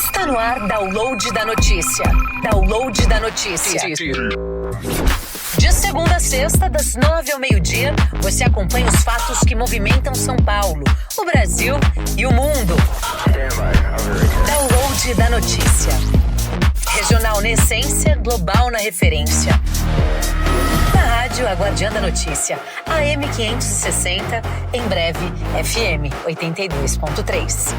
Está no ar Download da Notícia. Download da Notícia. De segunda a sexta, das 9 ao meio-dia, você acompanha os fatos que movimentam São Paulo, o Brasil e o mundo. Download da Notícia. Regional na essência, global na referência. Na rádio, a Guardiã da Notícia, AM 560, em breve, FM 82.3.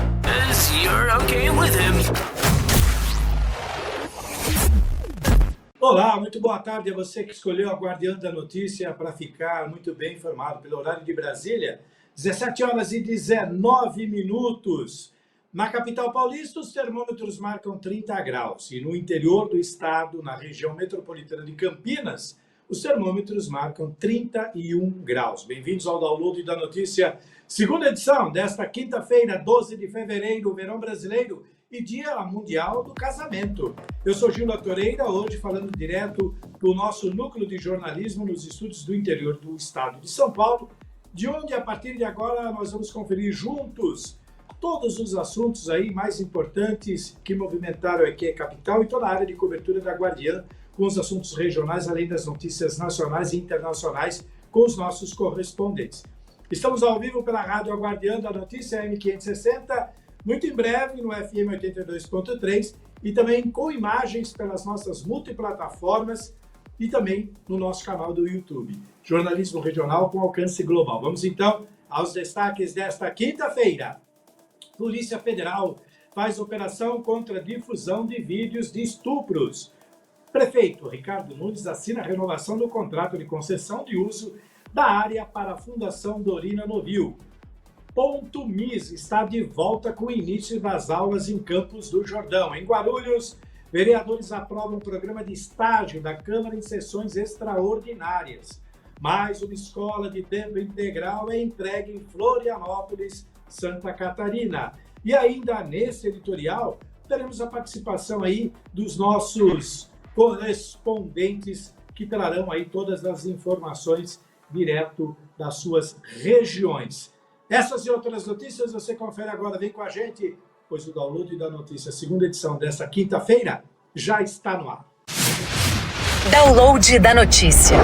Olá, muito boa tarde a você que escolheu a Guardiã da Notícia para ficar muito bem informado pelo horário de Brasília. 17 horas e 19 minutos. Na capital paulista, os termômetros marcam 30 graus. E no interior do estado, na região metropolitana de Campinas, os termômetros marcam 31 graus. Bem-vindos ao Download da Notícia, segunda edição desta quinta-feira, 12 de fevereiro, verão brasileiro e Dia Mundial do Casamento. Eu sou Gilda Toreira, hoje falando direto do nosso núcleo de jornalismo nos estúdios do interior do estado de São Paulo, de onde, a partir de agora, nós vamos conferir juntos todos os assuntos aí mais importantes que movimentaram aqui a capital e toda a área de cobertura da Guardiã, com os assuntos regionais, além das notícias nacionais e internacionais, com os nossos correspondentes. Estamos ao vivo pela Rádio Guardiã da Notícia M560, muito em breve no FM 82.3 e também com imagens pelas nossas multiplataformas e também no nosso canal do YouTube. Jornalismo regional com alcance global. Vamos então aos destaques desta quinta-feira. Polícia Federal faz operação contra a difusão de vídeos de estupros. Prefeito Ricardo Nunes assina a renovação do contrato de concessão de uso da área para a Fundação Dorina Novil. Ponto Miss está de volta com o início das aulas em Campos do Jordão. Em Guarulhos, vereadores aprovam o programa de estágio da Câmara em sessões extraordinárias. Mais uma escola de tempo integral é entregue em Florianópolis, Santa Catarina. E ainda nesse editorial, teremos a participação aí dos nossos correspondentes que trarão aí todas as informações direto das suas regiões. Essas e outras notícias você confere agora, vem com a gente, pois o Download da Notícia, segunda edição desta quinta-feira, já está no ar. Download da Notícia.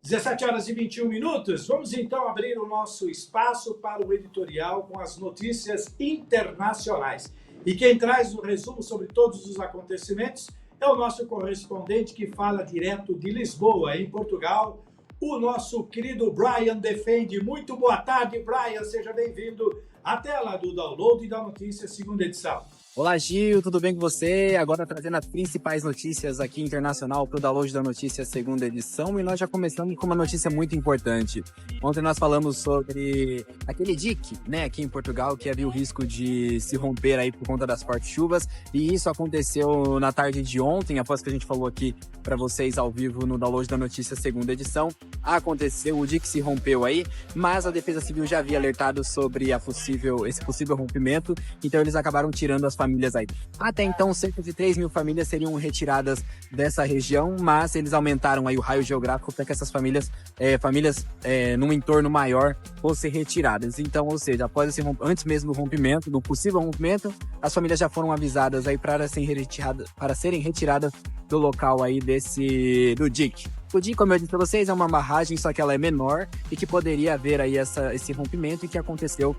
17 horas e 21 minutos, vamos então abrir o nosso espaço para o editorial com as notícias internacionais. E quem traz o resumo sobre todos os acontecimentos é o nosso correspondente que fala direto de Lisboa, em Portugal, o nosso querido Brian Defende. Muito boa tarde, Brian, seja bem-vindo à tela do Download da Notícia, segunda edição. Olá, Gil, tudo bem com você? Agora trazendo as principais notícias aqui internacional para o Download da Notícia, segunda edição, e nós já começamos com uma notícia muito importante. Ontem nós falamos sobre aquele dique, né, aqui em Portugal, que havia o risco de se romper aí por conta das fortes chuvas, e isso aconteceu na tarde de ontem, após que a gente falou aqui para vocês ao vivo no Download da Notícia, segunda edição. Aconteceu, o dique se rompeu aí, mas a Defesa Civil já havia alertado sobre esse possível rompimento, então eles acabaram tirando as famílias aí. Até então, cerca de 3 mil famílias seriam retiradas dessa região, mas eles aumentaram aí o raio geográfico para que essas famílias num entorno maior fossem retiradas. Então, ou seja, antes mesmo do rompimento, do possível rompimento, as famílias já foram avisadas aí para serem retiradas do local aí do dique. O dique, como eu disse para vocês, é uma barragem, só que ela é menor e que poderia haver aí esse rompimento, e que aconteceu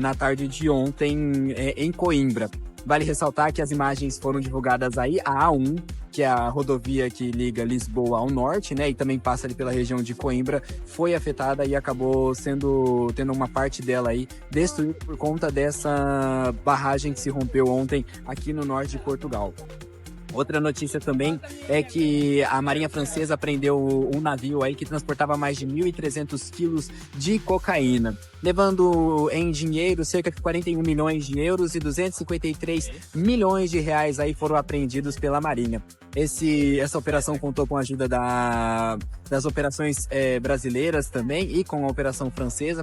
na tarde de ontem em Coimbra. Vale ressaltar que as imagens foram divulgadas aí, a A1, que é a rodovia que liga Lisboa ao norte, né, e também passa ali pela região de Coimbra, foi afetada e acabou tendo uma parte dela aí destruída por conta dessa barragem que se rompeu ontem aqui no norte de Portugal. Outra notícia também é que a Marinha Francesa prendeu um navio aí que transportava mais de 1.300 quilos de cocaína, levando em dinheiro cerca de 41 milhões de euros e 253 milhões de reais aí foram apreendidos pela Marinha. Essa operação contou com a ajuda das operações brasileiras também e com a operação francesa,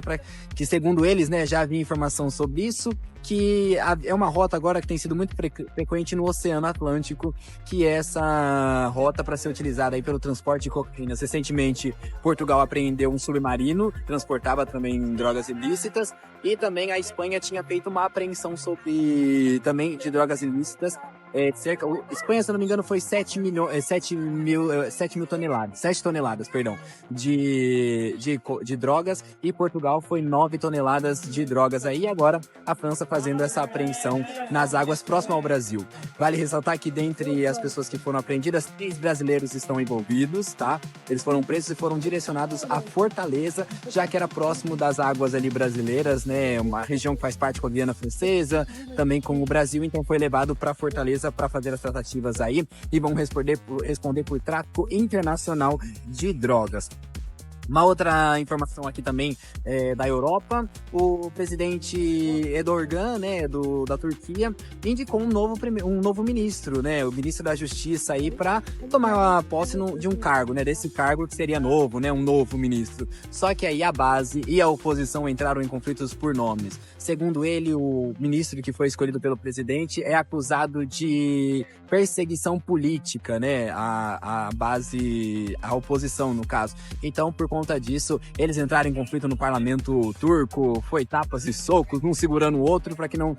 que segundo eles, né, já havia informação sobre isso, que é uma rota agora que tem sido muito frequente no Oceano Atlântico, que é essa rota para ser utilizada aí pelo transporte de cocaína. Recentemente, Portugal apreendeu um submarino, transportava também drogas ilícitas, e também a Espanha tinha feito uma apreensão também de drogas ilícitas. Espanha, se não me engano, foi 7 toneladas, perdão, de drogas, e Portugal foi 9 toneladas de drogas aí. Agora a França fazendo essa apreensão nas águas próximas ao Brasil. Vale ressaltar que dentre as pessoas que foram apreendidas, 3 brasileiros estão envolvidos, tá? Eles foram presos e foram direcionados a Fortaleza, já que era próximo das águas ali brasileiras, né? Uma região que faz parte com a Guiana Francesa, também com o Brasil, então foi levado para Fortaleza para fazer as tratativas aí e vão responder por tráfico internacional de drogas. Uma outra informação aqui também da Europa, o presidente Erdogan, né, da Turquia, indicou um novo ministro, né, o ministro da Justiça aí, para tomar posse de um cargo, né, desse cargo que seria novo, né, um novo ministro. Só que aí a base e a oposição entraram em conflitos por nomes. Segundo ele, o ministro que foi escolhido pelo presidente é acusado de perseguição política, né, a oposição no caso. Então, por conta disso, eles entraram em conflito no parlamento turco, foi tapas e socos, um segurando o outro para que não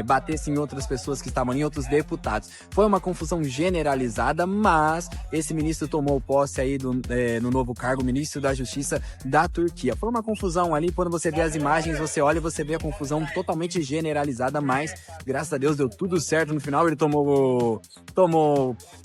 batesse em outras pessoas que estavam em outros deputados. Foi uma confusão generalizada, mas esse ministro tomou posse aí no novo cargo, ministro da Justiça da Turquia. Foi uma confusão ali, quando você vê as imagens, você olha e você vê a confusão totalmente generalizada, mas graças a Deus deu tudo certo no final. Ele tomou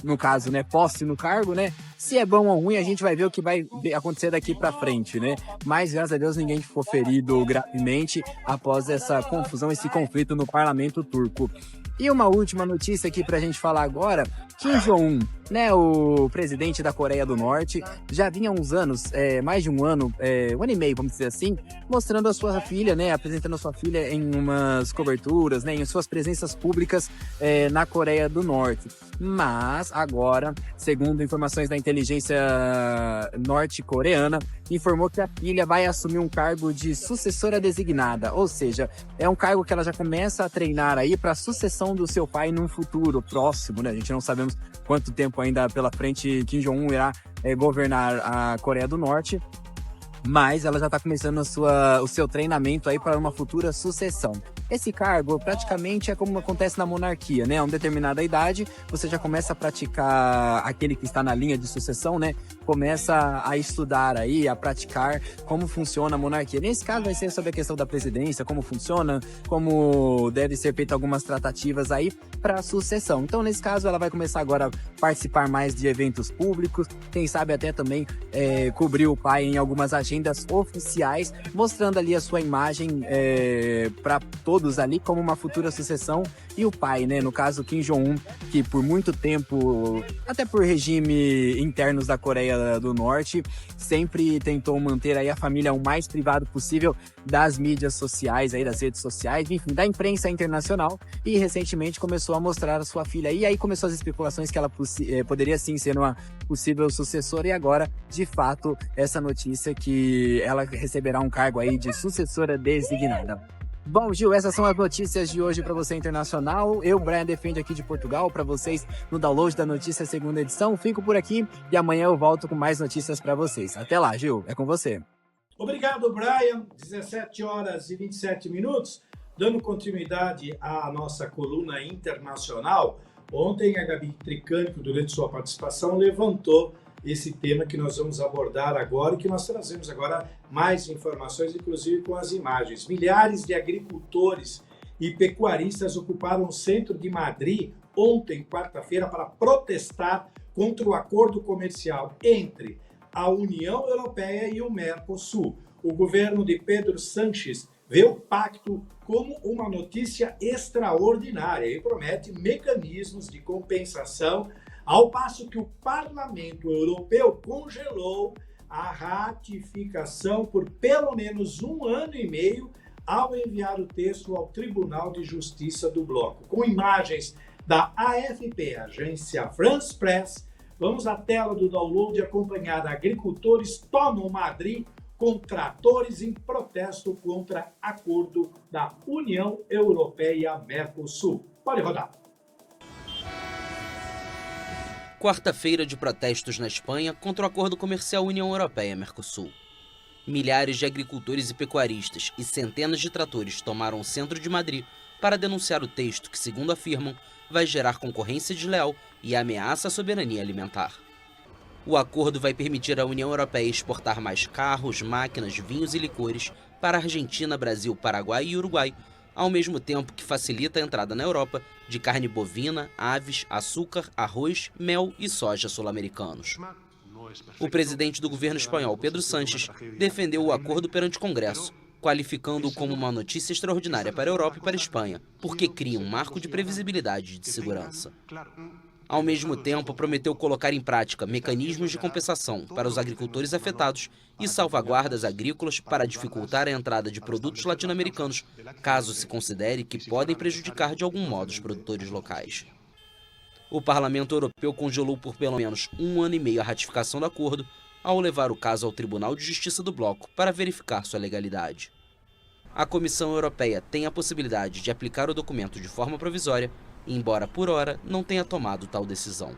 no caso, né, posse no cargo, né? Se é bom ou ruim, a gente vai ver o que vai acontecer daqui pra frente, né? Mas, graças a Deus, ninguém ficou ferido gravemente após essa confusão, esse conflito no parlamento turco. E uma última notícia aqui pra gente falar agora, Kim Jong-un, né, o presidente da Coreia do Norte, já vinha há uns anos, mais de um ano e meio, vamos dizer assim, mostrando a sua filha, né, apresentando a sua filha em umas coberturas, né, em suas presenças públicas na Coreia do Norte. Mas agora, segundo informações da inteligência norte-coreana, informou que a filha vai assumir um cargo de sucessora designada, ou seja, é um cargo que ela já começa a treinar aí para a sucessão do seu pai num futuro próximo, né? A gente não sabemos quanto tempo ainda pela frente Kim Jong-un irá governar a Coreia do Norte, mas ela já está começando o seu treinamento aí para uma futura sucessão. Esse cargo praticamente é como acontece na monarquia, né? A uma determinada idade, você já começa a praticar, aquele que está na linha de sucessão, né? Começa a estudar aí, a praticar como funciona a monarquia. Nesse caso vai ser sobre a questão da presidência, como funciona, como deve ser feita algumas tratativas aí para a sucessão. Então, nesse caso, ela vai começar agora a participar mais de eventos públicos, quem sabe até também cobrir o pai em algumas agendas oficiais, mostrando ali a sua imagem para todos ali como uma futura sucessão, e o pai, né, no caso Kim Jong-un, que por muito tempo, até por regime internos da Coreia do Norte, sempre tentou manter aí a família o mais privado possível das mídias sociais, aí das redes sociais, enfim, da imprensa internacional, e recentemente começou a mostrar a sua filha, e aí começou as especulações que ela poderia sim ser uma possível sucessora, e agora, de fato, essa notícia que ela receberá um cargo aí de sucessora designada. Bom, Gil, essas são as notícias de hoje para você internacional. Eu, Brian Defende, aqui de Portugal, para vocês no download da Notícia Segunda Edição. Fico por aqui e amanhã eu volto com mais notícias para vocês. Até lá, Gil, é com você. Obrigado, Brian. 17 horas e 27 minutos. Dando continuidade à nossa coluna internacional, ontem a Gabi Tricânico, durante sua participação, levantou esse tema que nós vamos abordar agora e que nós trazemos agora mais informações, inclusive com as imagens. Milhares de agricultores e pecuaristas ocuparam o centro de Madrid ontem, quarta-feira, para protestar contra o acordo comercial entre a União Europeia e o Mercosul. O governo de Pedro Sánchez vê o pacto como uma notícia extraordinária e promete mecanismos de compensação, ao passo que o Parlamento Europeu congelou a ratificação por pelo menos 1 ano e meio ao enviar o texto ao Tribunal de Justiça do Bloco. Com imagens da AFP, agência France Press, vamos à tela do download acompanhar agricultores tomam Madrid com tratores em protesto contra acordo da União Europeia-Mercosul. Pode rodar. Quarta-feira de protestos na Espanha contra o acordo comercial União Europeia-Mercosul. Milhares de agricultores e pecuaristas e centenas de tratores tomaram o centro de Madrid para denunciar o texto que, segundo afirmam, vai gerar concorrência desleal e ameaça à soberania alimentar. O acordo vai permitir à União Europeia exportar mais carros, máquinas, vinhos e licores para a Argentina, Brasil, Paraguai e Uruguai, ao mesmo tempo que facilita a entrada na Europa de carne bovina, aves, açúcar, arroz, mel e soja sul-americanos. O presidente do governo espanhol, Pedro Sánchez, defendeu o acordo perante o Congresso, qualificando-o como uma notícia extraordinária para a Europa e para a Espanha, porque cria um marco de previsibilidade e de segurança. Ao mesmo tempo, prometeu colocar em prática mecanismos de compensação para os agricultores afetados e salvaguardas agrícolas para dificultar a entrada de produtos latino-americanos, caso se considere que podem prejudicar de algum modo os produtores locais. O Parlamento Europeu congelou por pelo menos 1 ano e meio a ratificação do acordo, ao levar o caso ao Tribunal de Justiça do Bloco para verificar sua legalidade. A Comissão Europeia tem a possibilidade de aplicar o documento de forma provisória, embora, por hora, não tenha tomado tal decisão.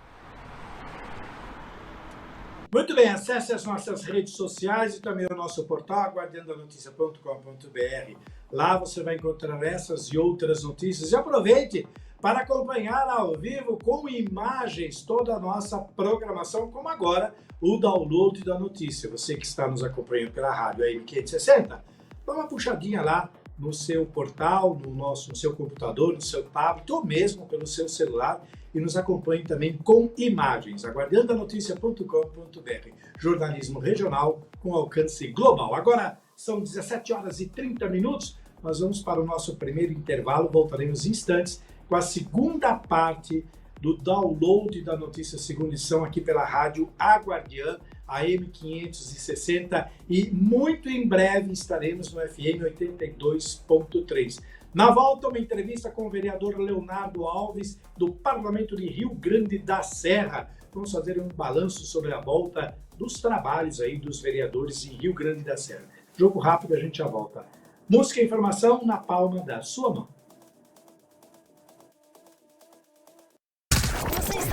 Muito bem, acesse as nossas redes sociais e também o nosso portal, guardiandanoticia.com.br. Lá você vai encontrar essas e outras notícias. E aproveite para acompanhar ao vivo com imagens toda a nossa programação, como agora o download da notícia. Você que está nos acompanhando pela rádio AM560, dá uma puxadinha lá no seu portal, no seu computador, no seu tablet ou mesmo pelo seu celular e nos acompanhe também com imagens. Aguardiandanoticia.com.br, jornalismo regional com alcance global. Agora são 17 horas e 30 minutos, nós vamos para o nosso primeiro intervalo, voltaremos em instantes com a segunda parte do download da notícia segunda edição aqui pela rádio Aguardian, AM 560, e muito em breve estaremos no FM 82.3. Na volta, uma entrevista com o vereador Leonardo Alves, do Parlamento de Rio Grande da Serra. Vamos fazer um balanço sobre a volta dos trabalhos aí dos vereadores em Rio Grande da Serra. Jogo rápido, a gente já volta. Música e informação na palma da sua mão.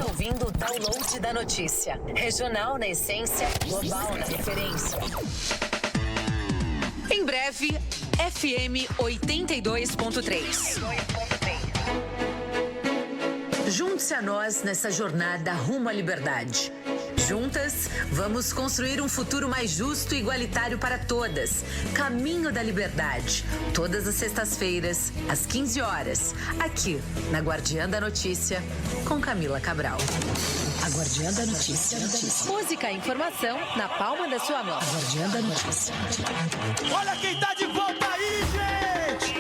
Ouvindo o download da notícia. Regional na essência, global na referência. Em breve, FM 82.3. Junte-se a nós nessa jornada rumo à liberdade. Juntas, vamos construir um futuro mais justo e igualitário para todas. Caminho da Liberdade. Todas as sextas-feiras, às 15 horas. Aqui, na Guardiã da Notícia, com Camila Cabral. A Guardiã da Notícia. Música e informação na palma da sua mão. A Guardiã da Notícia. Olha quem tá de volta aí, gente!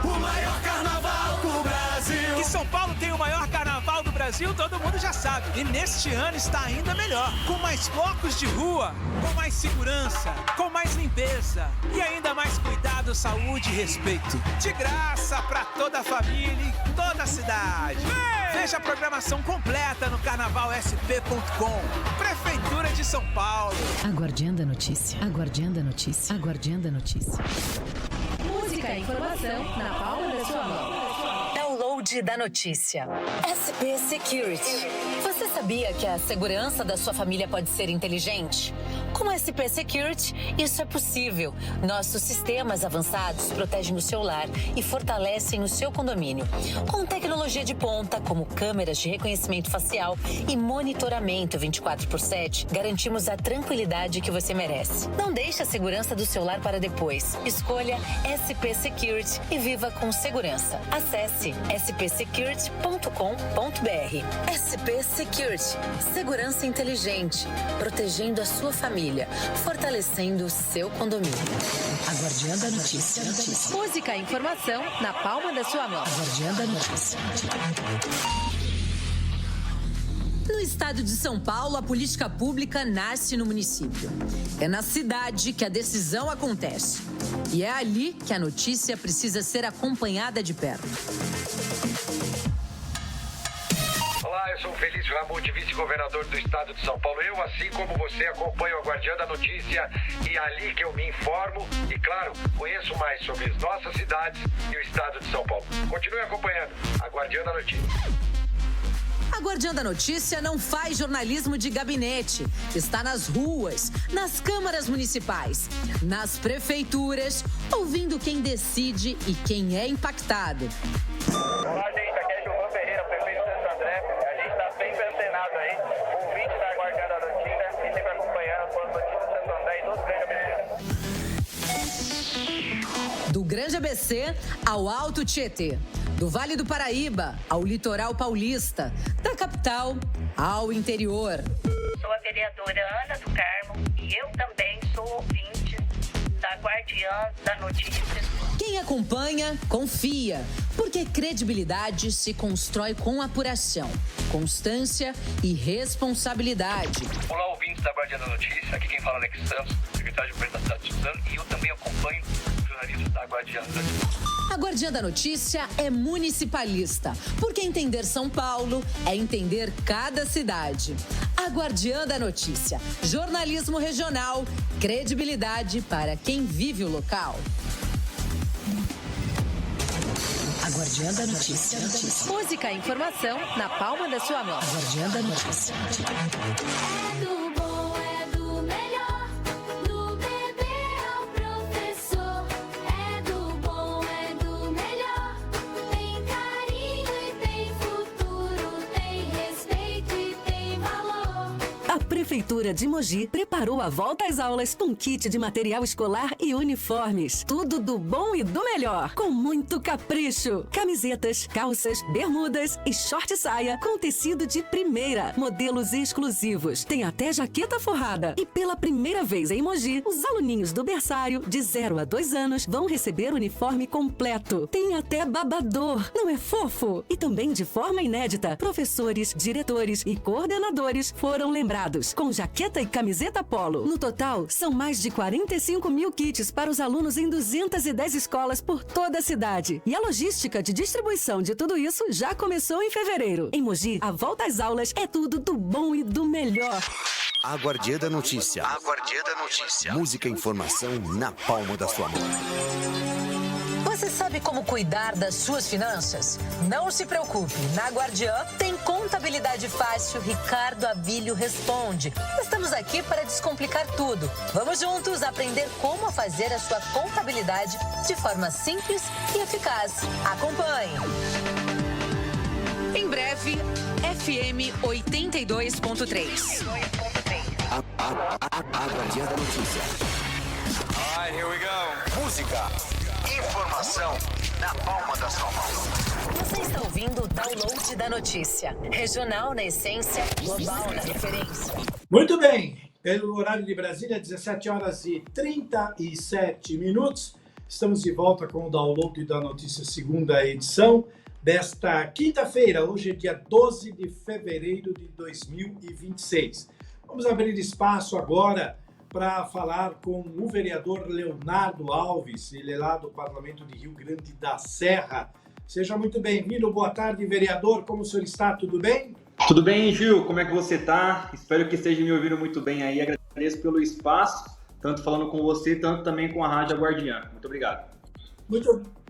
O maior carnaval do Brasil. Que São Paulo tem o maior carnaval do Brasil, todo mundo já sabe. E neste ano está ainda melhor. Com mais blocos de rua, com mais segurança, com mais limpeza e ainda mais cuidado, saúde e respeito. De graça pra toda a família e toda a cidade. Veja a programação completa no carnavalsp.com. Prefeitura de São Paulo. A Guardiã da Notícia. A Guardiã da Notícia. A Guardiã da Notícia. Música e informação na palma da sua mão. Download da notícia. SP Security. Você sabia que a segurança da sua família pode ser inteligente? Com a SP Security, isso é possível. Nossos sistemas avançados protegem o seu lar e fortalecem o seu condomínio. Com tecnologia de ponta, como câmeras de reconhecimento facial e monitoramento 24/7, garantimos a tranquilidade que você merece. Não deixe a segurança do seu lar para depois. Escolha SP Security e viva com segurança. Acesse spsecurity.com.br. SP Security. Segurança inteligente, protegendo a sua família, fortalecendo o seu condomínio. A Guardiã da Notícia. Música e informação na palma da sua mão. A Guardiã da Notícia. No estado de São Paulo, a política pública nasce no município. É na cidade que a decisão acontece. E é ali que a notícia precisa ser acompanhada de perto. Olá, Anderson Felício Ramute, vice-governador do estado de São Paulo. Eu, assim como você, acompanho a Guardiã da Notícia e é ali que eu me informo e, claro, conheço mais sobre as nossas cidades e o estado de São Paulo. Continue acompanhando a Guardiã da Notícia. A Guardiã da Notícia não faz jornalismo de gabinete. Está nas ruas, nas câmaras municipais, nas prefeituras, ouvindo quem decide e quem é impactado. Olá, gente. Aqui é Gilvan Ferreira, prefeito de Santo André. A gente está sempre antenado aí, ouvinte da Guardiã da Notícia e sempre acompanhando as notícias de Santo André e dos Grande ABC. Do Grande ABC ao Alto Tietê. Do Vale do Paraíba ao litoral paulista, da capital ao interior. Sou a vereadora Ana do Carmo e eu também sou ouvinte da Guardiã da Notícia. Quem acompanha, confia, porque credibilidade se constrói com apuração, constância e responsabilidade. Olá, ouvintes da Guardiã da Notícia. Aqui quem fala é Alex Santos, secretário de Governo da cidade de Suzano, e eu também acompanho o jornalismo da Guardiã da Notícia. A Guardiã da Notícia é municipalista, porque entender São Paulo é entender cada cidade. A Guardiã da Notícia, jornalismo regional, credibilidade para quem vive o local. A Guardiã da Notícia. Música e informação na palma da sua mão. A Guardiã da Notícia. É do bom, é do melhor, do bebê ao professor. É do bom, é do melhor, tem carinho e tem futuro, tem respeito e tem valor. A Prefeitura de Mogi preparou a volta às aulas com kit de material escolar e uniformes. Tudo do bom e do melhor, com muito capricho. Camisetas, calças, bermudas e short-saia com tecido de primeira. Modelos exclusivos. Tem até jaqueta forrada. E pela primeira vez em Mogi, os aluninhos do berçário, de 0 a 2 anos, vão receber o uniforme completo. Tem até babador. Não é fofo? E também de forma inédita, professores, diretores e coordenadores foram lembrados com jaqueta e camiseta polo. No total, são mais de 45 mil kits para os alunos em 210 escolas por toda a cidade. E a logística de distribuição de tudo isso já começou em fevereiro. Em Mogi, a volta às aulas é tudo do bom e do melhor. A Guardiã da Notícia. A Guardiã da Notícia. Música e informação na palma da sua mão. Você sabe como cuidar das suas finanças? Não se preocupe, na Guardiã tem Contabilidade Fácil. Ricardo Abílio responde. Estamos aqui para descomplicar tudo. Vamos juntos aprender como fazer a sua contabilidade de forma simples e eficaz. Acompanhe! Em breve, FM 82.3. A Guardiã da Notícia. Alright, here we go. Música, informação na palma da sua mão. Você está ouvindo o Download da Notícia. Regional na essência, global na referência. Muito bem, pelo horário de Brasília, 17 horas e 37 minutos. Estamos de volta com o Download da Notícia, segunda edição desta quinta-feira. Hoje é dia 12 de fevereiro de 2026. Vamos abrir espaço agora para falar com o vereador Leonardo Alves, ele é lá do Parlamento de Rio Grande da Serra. Seja muito bem-vindo, boa tarde, vereador, como o senhor está, tudo bem? Tudo bem, Gil, como é que você está? Espero que esteja me ouvindo muito bem aí, agradeço pelo espaço, tanto falando com você, tanto também com a Rádio Guardiã. Muito obrigado.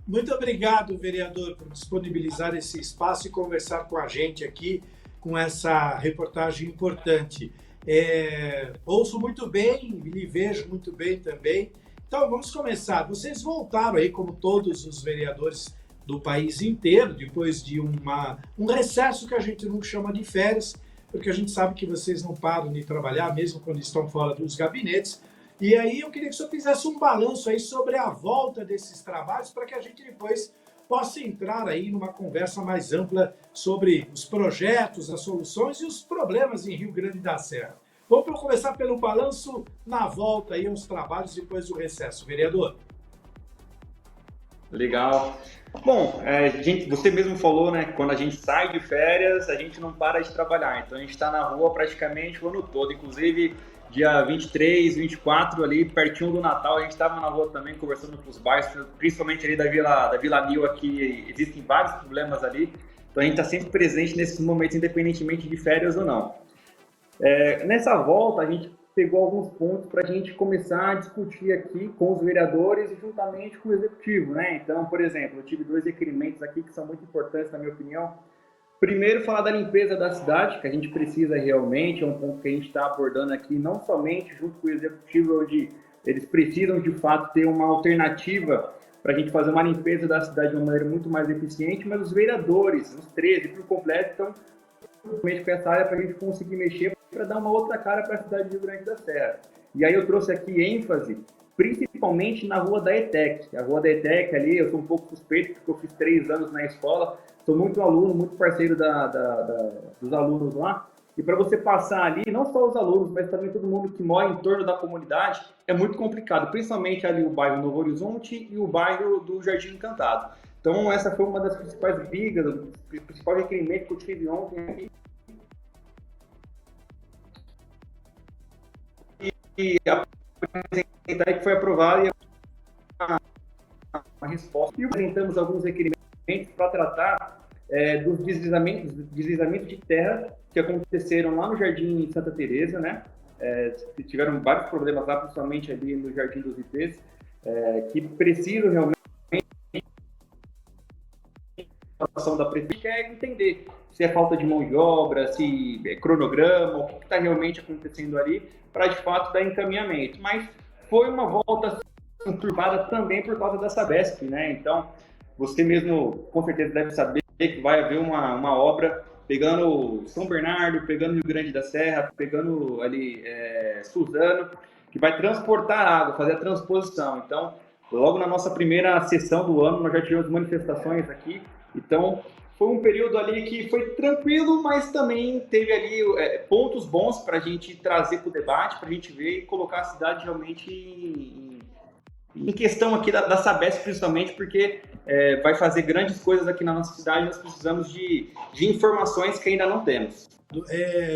Muito obrigado, vereador, por disponibilizar esse espaço e conversar com a gente aqui, com essa reportagem importante. Ouço muito bem, lhe vejo muito bem também. Então, vamos começar. Vocês voltaram aí, como todos os vereadores do país inteiro, depois de um recesso que a gente não chama de férias, porque a gente sabe que vocês não param de trabalhar, mesmo quando estão fora dos gabinetes. E aí eu queria que o senhor fizesse um balanço aí sobre a volta desses trabalhos, para que a gente depois possa entrar aí numa conversa mais ampla sobre os projetos, as soluções e os problemas em Rio Grande da Serra. Vamos começar pelo balanço na volta aí aos trabalhos depois do recesso, vereador. Legal. Bom, você mesmo falou, né, quando a gente sai de férias, a gente não para de trabalhar. Então a gente está na rua praticamente o ano todo, inclusive dia 23, 24, ali pertinho do Natal, a gente estava na rua também conversando com os bairros, principalmente ali da Vila Nil, aqui existem vários problemas ali, Então a gente está sempre presente nesses momentos, independentemente de férias ou não. Nessa volta, a gente pegou alguns pontos para a gente começar a discutir aqui com os vereadores e juntamente com o executivo, né? Então, por exemplo, eu tive 2 requerimentos aqui que são muito importantes, na minha opinião. Primeiro, falar da limpeza da cidade, que a gente precisa realmente, é um ponto que a gente está abordando aqui, não somente junto com o executivo, onde eles precisam, de fato, ter uma alternativa para a gente fazer uma limpeza da cidade de uma maneira muito mais eficiente, mas os vereadores, os 13 por completo, estão com essa área para a gente conseguir mexer para dar uma outra cara para a cidade de Rio Grande da Serra. E aí eu trouxe aqui ênfase, principalmente na Rua da ETEC. A Rua da ETEC ali, eu sou um pouco suspeito, porque eu fiz 3 anos na escola, sou muito aluno, muito parceiro dos alunos lá. E para você passar ali, não só os alunos, mas também todo mundo que mora em torno da comunidade, é muito complicado, principalmente ali o bairro Novo Horizonte e o bairro do Jardim Encantado. Então essa foi uma das principais brigas, o principal requerimento que eu tive ontem aqui. E apresentar que foi aprovado e uma resposta. E apresentamos alguns requerimentos para tratar dos deslizamentos de terra que aconteceram lá no Jardim Santa Teresa, né? Tiveram vários problemas lá, principalmente ali no Jardim dos IPs, que precisam realmente a ação da prefeitura quer entender se é falta de mão de obra, se é cronograma, o que está realmente acontecendo ali, para de fato dar encaminhamento. Mas foi uma volta conturbada também por causa da Sabesp, né? Então, você mesmo com certeza deve saber que vai haver uma obra pegando São Bernardo, pegando Rio Grande da Serra, pegando ali Suzano, que vai transportar água, fazer a transposição. Então, logo na nossa primeira sessão do ano, nós já tivemos manifestações aqui. Então, foi um período ali que foi tranquilo, mas também teve ali pontos bons para a gente trazer para o debate, para a gente ver e colocar a cidade realmente em questão aqui da Sabesp, principalmente, porque vai fazer grandes coisas aqui na nossa cidade, nós precisamos de informações que ainda não temos.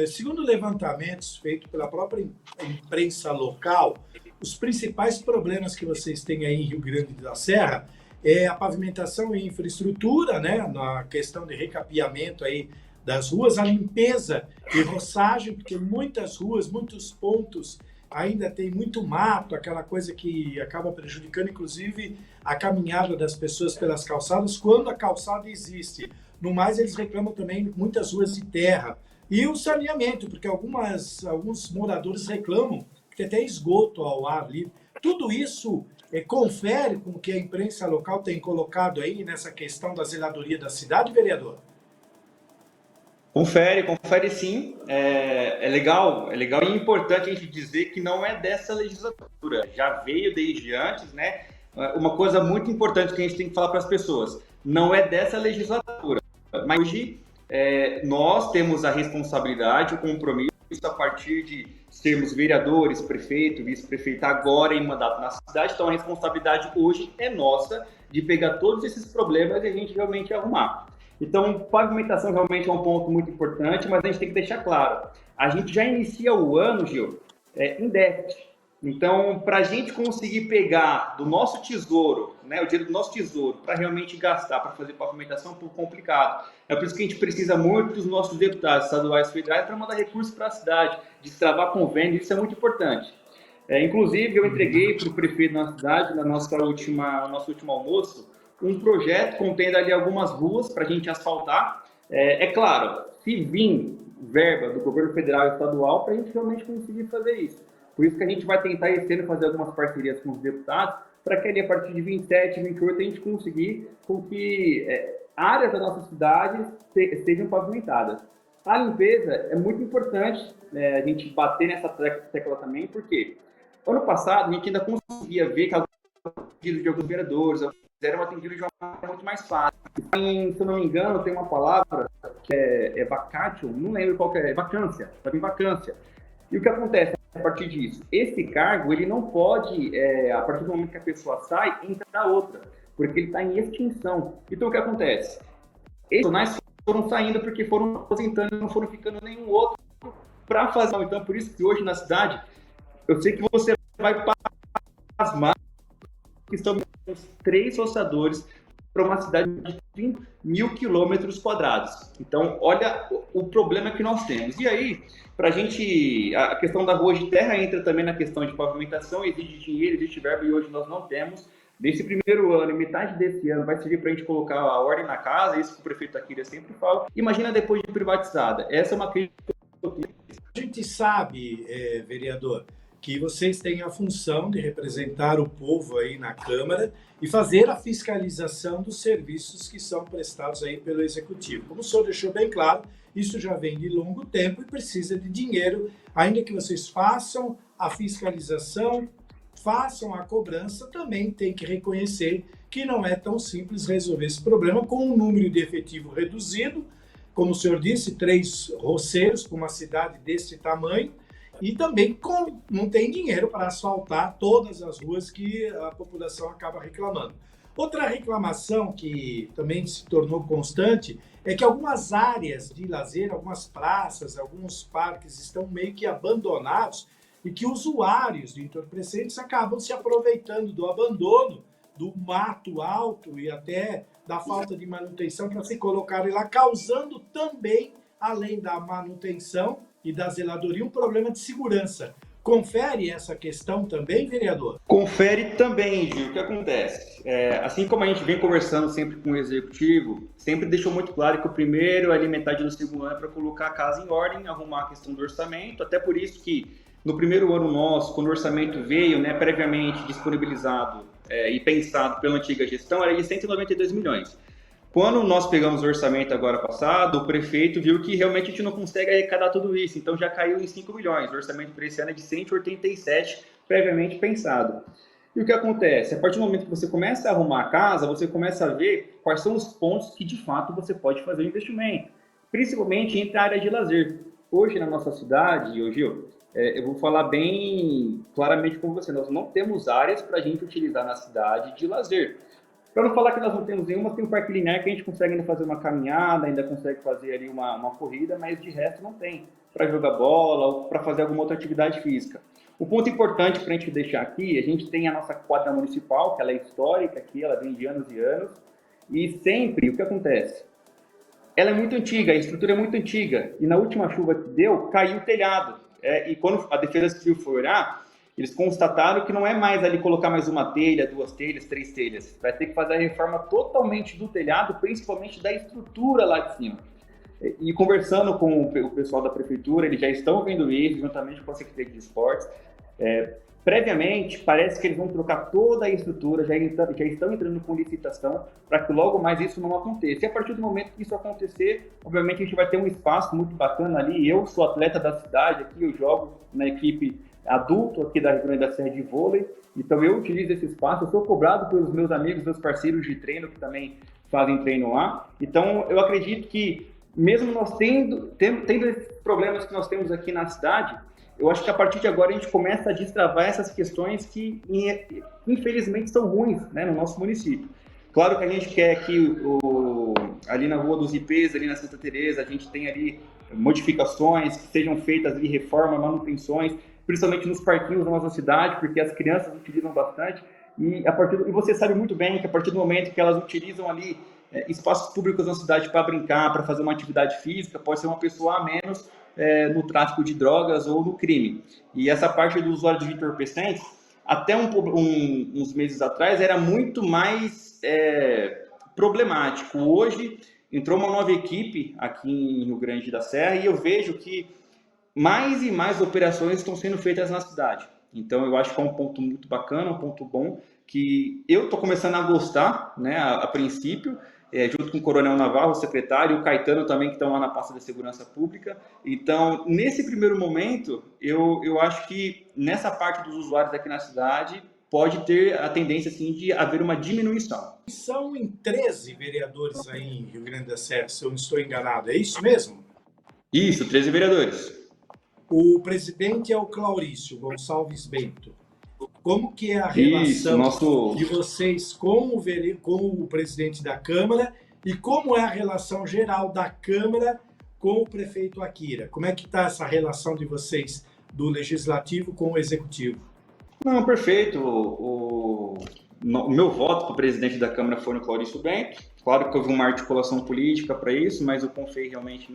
Segundo levantamentos feitos pela própria imprensa local, os principais problemas que vocês têm aí em Rio Grande da Serra é a pavimentação e infraestrutura, né, na questão de recapeamento aí das ruas, a limpeza e roçagem, porque muitas ruas, muitos pontos ainda tem muito mato, aquela coisa que acaba prejudicando, inclusive, a caminhada das pessoas pelas calçadas, quando a calçada existe. No mais, eles reclamam também de muitas ruas de terra. E o saneamento, porque alguns moradores reclamam que tem até esgoto ao ar livre. Tudo isso confere com o que a imprensa local tem colocado aí nessa questão da zeladoria da cidade, vereador? Confere sim. É legal e importante a gente dizer que não é dessa legislatura. Já veio desde antes, né? Uma coisa muito importante que a gente tem que falar para as pessoas, não é dessa legislatura. Mas hoje nós temos a responsabilidade, o compromisso a partir de sermos vereadores, prefeito, vice-prefeito agora em mandato na cidade. Então a responsabilidade hoje é nossa de pegar todos esses problemas e a gente realmente arrumar. Então, pavimentação realmente é um ponto muito importante, mas a gente tem que deixar claro. A gente já inicia o ano, Gil, em déficit. Então, para a gente conseguir pegar do nosso tesouro, né, o dinheiro do nosso tesouro, para realmente gastar, para fazer pavimentação, é um pouco complicado. É por isso que a gente precisa muito dos nossos deputados estaduais e federais para mandar recursos para a cidade, destravar convênios, isso é muito importante. Inclusive, eu entreguei para o prefeito da cidade, no nosso último almoço, um projeto contendo ali algumas ruas para a gente asfaltar. É claro, se vir verba do governo federal e estadual, para a gente realmente conseguir fazer isso. Por isso que a gente vai tentar esse ano fazer algumas parcerias com os deputados, para que ali a partir de 27, 28, a gente conseguir com que áreas da nossa cidade sejam pavimentadas. A limpeza é muito importante a gente bater nessa tecla também, porque ano passado a gente ainda conseguia ver que alguns pedidos de alguns vereadores eram atendidos de uma maneira muito mais fácil. Se eu não me engano, tem uma palavra que é vacatio, não lembro qual que é vacância, está em vacância. E o que acontece a partir disso? Esse cargo, ele não pode, a partir do momento que a pessoa sai, entrar outra, porque ele está em extinção. Então, o que acontece? Esses profissionais foram saindo porque foram aposentando e não foram ficando nenhum outro para fazer. Então, por isso que hoje na cidade, eu sei que você vai pasmar que estamos 3 roçadores para uma cidade de 1.000 quilômetros quadrados. Então, olha o problema que nós temos. E aí, para a gente, a questão da rua de terra entra também na questão de pavimentação, exige dinheiro, existe verba e hoje nós não temos. Desse primeiro ano e metade desse ano vai servir para a gente colocar a ordem na casa, isso que o prefeito Akira sempre fala. Imagina depois de privatizada. Essa é uma crítica que eu tenho. A gente sabe, vereador, que vocês têm a função de representar o povo aí na Câmara e fazer a fiscalização dos serviços que são prestados aí pelo Executivo. Como o senhor deixou bem claro, isso já vem de longo tempo e precisa de dinheiro, ainda que vocês façam a fiscalização, façam a cobrança, também tem que reconhecer que não é tão simples resolver esse problema com um número de efetivo reduzido, como o senhor disse, 3 roceiros para uma cidade desse tamanho, e também não tem dinheiro para asfaltar todas as ruas que a população acaba reclamando. Outra reclamação que também se tornou constante é que algumas áreas de lazer, algumas praças, alguns parques estão meio que abandonados e que usuários de entorpecentes acabam se aproveitando do abandono, do mato alto e até da falta de manutenção para se colocarem lá, causando também, além da manutenção e da zeladoria, um problema de segurança. Confere essa questão também, vereador? Confere também, Gil. O que acontece? Assim como a gente vem conversando sempre com o Executivo, sempre deixou muito claro que o primeiro, a metade do segundo ano é para colocar a casa em ordem, arrumar a questão do orçamento, até por isso que no primeiro ano nosso, quando o orçamento veio, previamente disponibilizado e pensado pela antiga gestão, era de 192 milhões. Quando nós pegamos o orçamento agora passado, o prefeito viu que realmente a gente não consegue arrecadar tudo isso, então já caiu em 5 milhões. O orçamento para esse ano é de 187, previamente pensado. E o que acontece? A partir do momento que você começa a arrumar a casa, você começa a ver quais são os pontos que de fato você pode fazer o investimento, principalmente entre a área de lazer. Hoje na nossa cidade, Gil, eu vou falar bem claramente com você, nós não temos áreas para a gente utilizar na cidade de lazer. Para não falar que nós não temos nenhuma, tem um parque linear que a gente consegue ainda fazer uma caminhada, ainda consegue fazer ali uma corrida, mas de resto não tem para jogar bola ou para fazer alguma outra atividade física. O ponto importante para a gente deixar aqui, a gente tem a nossa quadra municipal, que ela é histórica aqui, ela vem de anos e anos, e sempre, o que acontece? Ela é muito antiga, a estrutura é muito antiga, e na última chuva que deu, caiu o telhado. E quando a Defesa Civil foi olhar, eles constataram que não é mais ali colocar mais uma telha, 2 telhas, 3 telhas. Vai ter que fazer a reforma totalmente do telhado, principalmente da estrutura lá de cima. E conversando com o pessoal da prefeitura, eles já estão vendo isso, juntamente com a Secretaria de Esportes. Previamente, parece que eles vão trocar toda a estrutura, já estão entrando com licitação, para que logo mais isso não aconteça. E a partir do momento que isso acontecer, obviamente a gente vai ter um espaço muito bacana ali. Eu sou atleta da cidade, aqui eu jogo na equipe adulto aqui da Rio Grande da Serra de vôlei, então eu utilizo esse espaço, eu sou cobrado pelos meus amigos, meus parceiros de treino que também fazem treino lá, então eu acredito que mesmo nós tendo esses problemas que nós temos aqui na cidade, eu acho que a partir de agora a gente começa a destravar essas questões que infelizmente são ruins, no nosso município. Claro que a gente quer que ali na Rua dos IPs, ali na Santa Teresa, a gente tem ali modificações, que sejam feitas ali reformas, manutenções, principalmente nos parquinhos da nossa cidade, porque as crianças utilizam bastante, e você sabe muito bem que a partir do momento que elas utilizam ali espaços públicos na cidade para brincar, para fazer uma atividade física, pode ser uma pessoa a menos no tráfico de drogas ou no crime. E essa parte do usuário de entorpecentes, até uns meses atrás, era muito mais problemático. Hoje, entrou uma nova equipe aqui em Rio Grande da Serra e eu vejo que mais e mais operações estão sendo feitas na cidade. Então, eu acho que é um ponto muito bacana, um ponto bom, que eu estou começando a gostar, a princípio, junto com o Coronel Navarro, o secretário, e o Caetano também, que estão lá na pasta da Segurança Pública. Então, nesse primeiro momento, eu acho que nessa parte dos usuários aqui na cidade, pode ter a tendência, assim, de haver uma diminuição. São em 13 vereadores aí em Rio Grande da Serra, se eu não estou enganado, é isso mesmo? Isso, 13 vereadores. O presidente é o Claurício Gonçalves Bento. Como que é a relação de vocês com o presidente da Câmara e como é a relação geral da Câmara com o prefeito Akira? Como é que está essa relação de vocês, do Legislativo com o Executivo? Não, perfeito. o meu voto para o presidente da Câmara foi no Claurício Bento. Claro que houve uma articulação política para isso, mas eu confiei realmente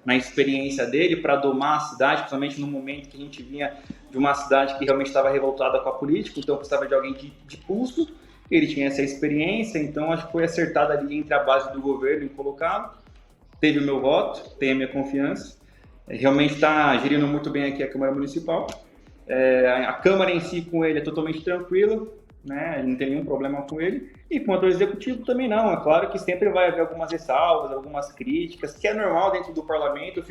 na experiência dele para domar a cidade, principalmente no momento que a gente vinha de uma cidade que realmente estava revoltada com a política, então precisava de alguém de pulso. Ele tinha essa experiência, então acho que foi acertado ali entre a base do governo em colocá-lo. Teve o meu voto, tem a minha confiança. Realmente está gerindo muito bem aqui a Câmara Municipal. A Câmara em si com ele é totalmente tranquila, né? Não tem nenhum problema com ele. E quanto ao Executivo também não. É claro que sempre vai haver algumas ressalvas, algumas críticas, que é normal dentro do Parlamento.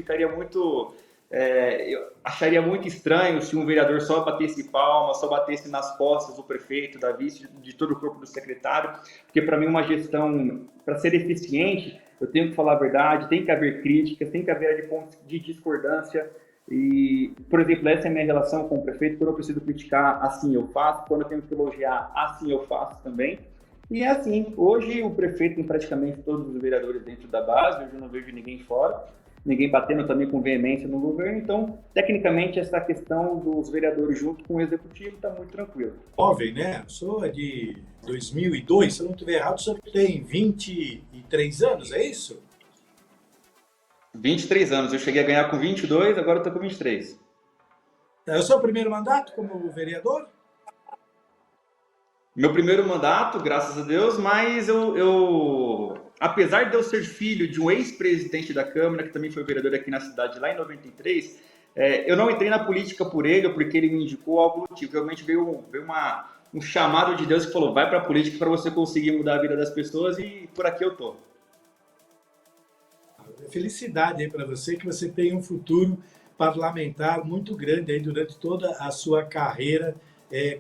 Eu acharia muito estranho se um vereador só batesse palma, só batesse nas costas do prefeito, da vice, de todo o corpo do secretário, porque para mim uma gestão, para ser eficiente, eu tenho que falar a verdade, tem que haver críticas, tem que haver pontos de discordância. E, por exemplo, essa é a minha relação com o prefeito. Quando eu preciso criticar, assim eu faço. Quando eu tenho que elogiar, assim eu faço também. E é assim, hoje o prefeito tem praticamente todos os vereadores dentro da base, hoje eu não vejo ninguém fora, ninguém batendo também com veemência no governo, então, tecnicamente, essa questão dos vereadores junto com o Executivo está muito tranquilo. Jovem, né? O senhor é de 2002, se eu não estiver errado, o senhor tem 23 anos, é isso? 23 anos, eu cheguei a ganhar com 22, agora eu estou com 23. É o seu primeiro mandato como vereador? Meu primeiro mandato, graças a Deus, mas apesar de eu ser filho de um ex-presidente da Câmara, que também foi vereador aqui na cidade lá em 93, eu não entrei na política por ele ou porque ele me indicou algo do tipo. Realmente veio um chamado de Deus que falou, vai para a política para você conseguir mudar a vida das pessoas, e por aqui eu tô. Felicidade aí para você, que você tem um futuro parlamentar muito grande aí durante toda a sua carreira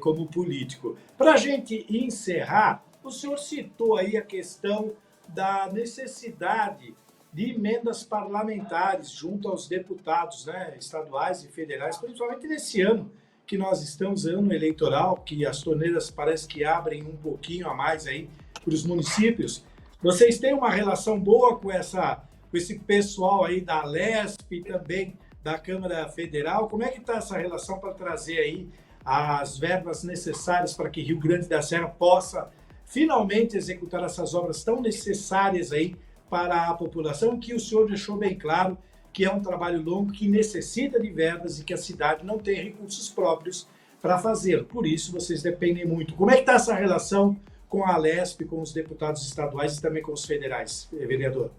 como político. Para a gente encerrar, o senhor citou aí a questão da necessidade de emendas parlamentares junto aos deputados, né, estaduais e federais, principalmente nesse ano que nós estamos, ano eleitoral, que as torneiras parece que abrem um pouquinho a mais aí para os municípios. Vocês têm uma relação boa com esse pessoal aí da Alesp e também da Câmara Federal? Como é que está essa relação para trazer aí as verbas necessárias para que Rio Grande da Serra possa finalmente executar essas obras tão necessárias aí para a população, que o senhor deixou bem claro que é um trabalho longo, que necessita de verbas e que a cidade não tem recursos próprios para fazer. Por isso, vocês dependem muito. Como é que está essa relação com a Alesp, com os deputados estaduais e também com os federais, vereador?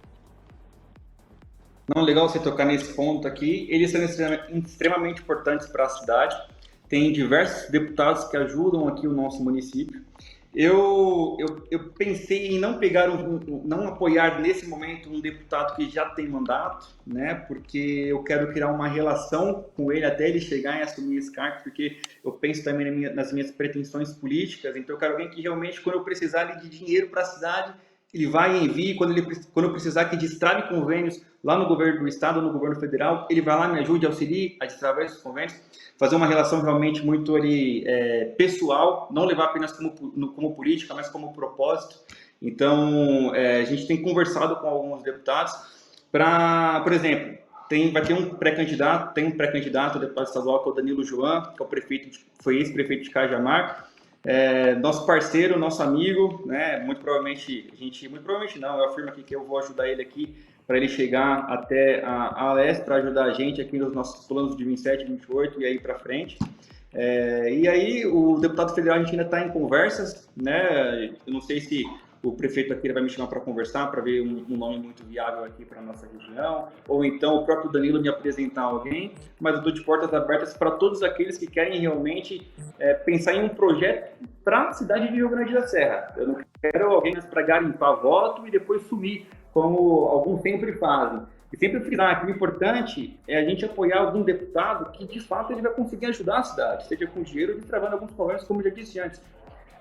Não, legal você tocar nesse ponto aqui. Eles são extremamente importantes para a cidade. Tem diversos deputados que ajudam aqui o nosso município. Eu pensei em não não apoiar nesse momento um deputado que já tem mandato, né? Porque eu quero criar uma relação com ele até ele chegar e assumir esse cargo, porque eu penso também nas minhas pretensões políticas. Então eu quero alguém que realmente, quando eu precisar de dinheiro para a cidade, ele vai e envia. Quando eu precisar que destrave convênios lá no governo do estado ou no governo federal, ele vai lá, me ajude, auxilie a destravar esses convênios, fazer uma relação realmente muito pessoal, não levar apenas como política, mas como propósito. Então, a gente tem conversado com alguns deputados para, por exemplo, vai ter um pré-candidato, o deputado estadual, que é o Danilo Joan, que é foi ex-prefeito de Cajamar, nosso parceiro, nosso amigo, né? Muito provavelmente não, eu afirmo aqui que eu vou ajudar ele aqui para ele chegar até a Alesp, para ajudar a gente aqui nos nossos planos de 27, 28 e aí para frente. E aí o deputado federal a gente ainda está em conversas, né? Eu não sei se o prefeito aqui vai me chamar para conversar, para ver um nome muito viável aqui para a nossa região, ou então o próprio Danilo me apresentar alguém, mas eu estou de portas abertas para todos aqueles que querem realmente pensar em um projeto para a cidade de Rio Grande da Serra. Eu não quero alguém para garimpar voto e depois sumir, como alguns sempre fazem. E sempre frisar que o importante é a gente apoiar algum deputado que, de fato, ele vai conseguir ajudar a cidade, seja com dinheiro ou travando alguns problemas, como eu já disse antes.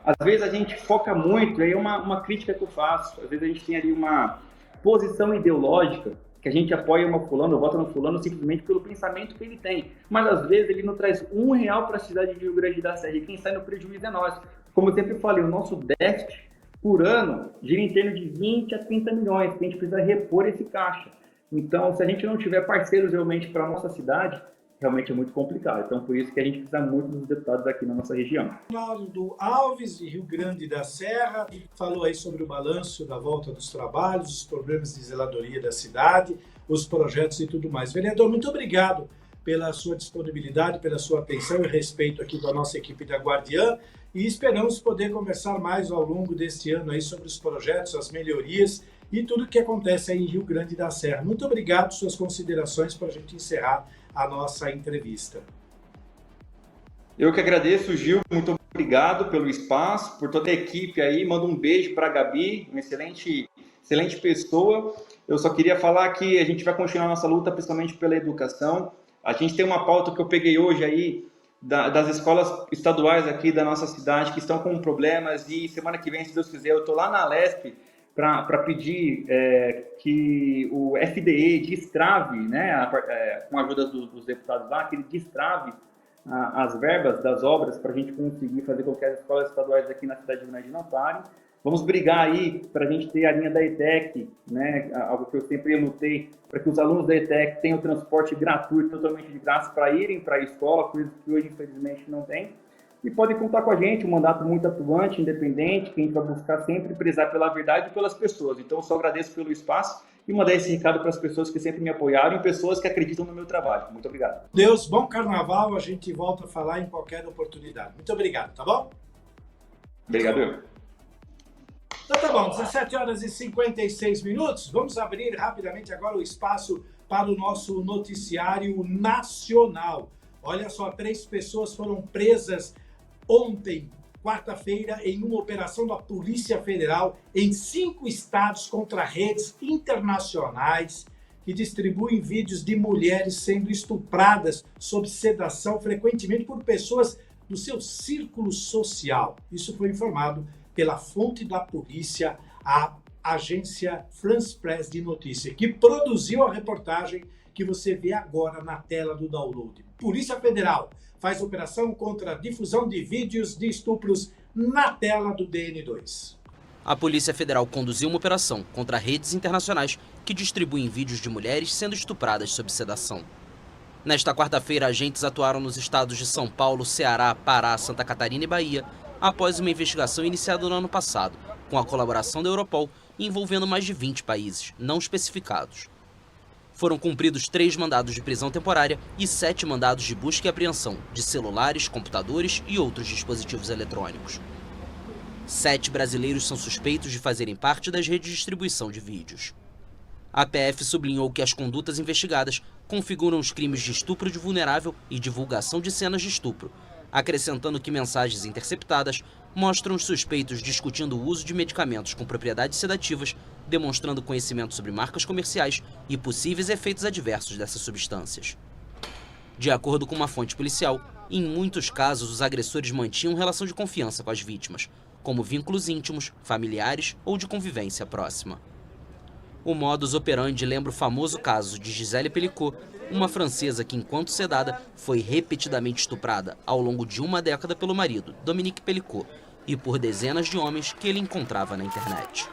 Às vezes a gente foca muito, aí é uma crítica que eu faço, às vezes a gente tem ali uma posição ideológica, que a gente apoia uma fulano, vota no fulano simplesmente pelo pensamento que ele tem. Mas às vezes ele não traz R$1 para a cidade de Rio Grande da Serra, e quem sai no prejuízo é nós. Como eu sempre falei, o nosso déficit por ano gira em torno de 20 a 30 milhões, que a gente precisa repor esse caixa. Então, se a gente não tiver parceiros realmente para a nossa cidade, realmente é muito complicado. Então, por isso que a gente precisa muito dos deputados aqui na nossa região. Ronaldo Alves, de Rio Grande da Serra, falou aí sobre o balanço da volta dos trabalhos, os problemas de zeladoria da cidade, os projetos e tudo mais. Vereador, muito obrigado pela sua disponibilidade, pela sua atenção e respeito aqui da nossa equipe da Guardiã, e esperamos poder conversar mais ao longo deste ano aí sobre os projetos, as melhorias e tudo o que acontece aí em Rio Grande da Serra. Muito obrigado, suas considerações para a gente encerrar a nossa entrevista. Eu que agradeço, Gil, muito obrigado pelo espaço, por toda a equipe aí, mando um beijo para a Gabi, uma excelente pessoa. Eu só queria falar que a gente vai continuar nossa luta, principalmente pela educação. A gente tem uma pauta que eu peguei hoje aí, das escolas estaduais aqui da nossa cidade, que estão com problemas, e semana que vem, se Deus quiser, eu estou lá na Alesp para pedir que o FDE destrave, né, com a ajuda dos deputados lá, que ele destrave as verbas das obras para a gente conseguir fazer com que as escolas estaduais aqui na cidade de Grande não parem. Vamos brigar aí para a gente ter a linha da ETEC, né, algo que eu sempre lutei, para que os alunos da ETEC tenham transporte gratuito, totalmente de graça, para irem para a escola, coisa que hoje, infelizmente, não tem. E podem contar com a gente, um mandato muito atuante, independente, que a gente vai buscar sempre prezar pela verdade e pelas pessoas. Então, eu só agradeço pelo espaço e mandar esse recado para as pessoas que sempre me apoiaram e pessoas que acreditam no meu trabalho. Muito obrigado. Deus, bom carnaval, a gente volta a falar em qualquer oportunidade. Muito obrigado, tá bom? Obrigado, eu. Então tá bom, 17 horas e 56 minutos. Vamos abrir rapidamente agora o espaço para o nosso noticiário nacional. Olha só, 3 pessoas foram presas ontem, quarta-feira, em uma operação da Polícia Federal em 5 estados contra redes internacionais que distribuem vídeos de mulheres sendo estupradas sob sedação, frequentemente por pessoas do seu círculo social. Isso foi informado pela fonte da polícia, a agência France Press de notícia, que produziu a reportagem que você vê agora na tela do download. Polícia Federal faz operação contra a difusão de vídeos de estupros na tela do DN2. A Polícia Federal conduziu uma operação contra redes internacionais que distribuem vídeos de mulheres sendo estupradas sob sedação. Nesta quarta-feira, agentes atuaram nos estados de São Paulo, Ceará, Pará, Santa Catarina e Bahia, após uma investigação iniciada no ano passado, com a colaboração da Europol, envolvendo mais de 20 países, não especificados. Foram cumpridos 3 mandados de prisão temporária e 7 mandados de busca e apreensão de celulares, computadores e outros dispositivos eletrônicos. 7 brasileiros são suspeitos de fazerem parte das redes de distribuição de vídeos. A PF sublinhou que as condutas investigadas configuram os crimes de estupro de vulnerável e divulgação de cenas de estupro, acrescentando que mensagens interceptadas mostram os suspeitos discutindo o uso de medicamentos com propriedades sedativas, demonstrando conhecimento sobre marcas comerciais e possíveis efeitos adversos dessas substâncias. De acordo com uma fonte policial, em muitos casos os agressores mantinham relação de confiança com as vítimas, como vínculos íntimos, familiares ou de convivência próxima. O modus operandi lembra o famoso caso de Gisele Pelicot, uma francesa que, enquanto sedada, foi repetidamente estuprada ao longo de uma década pelo marido, Dominique Pelicot, e por dezenas de homens que ele encontrava na internet.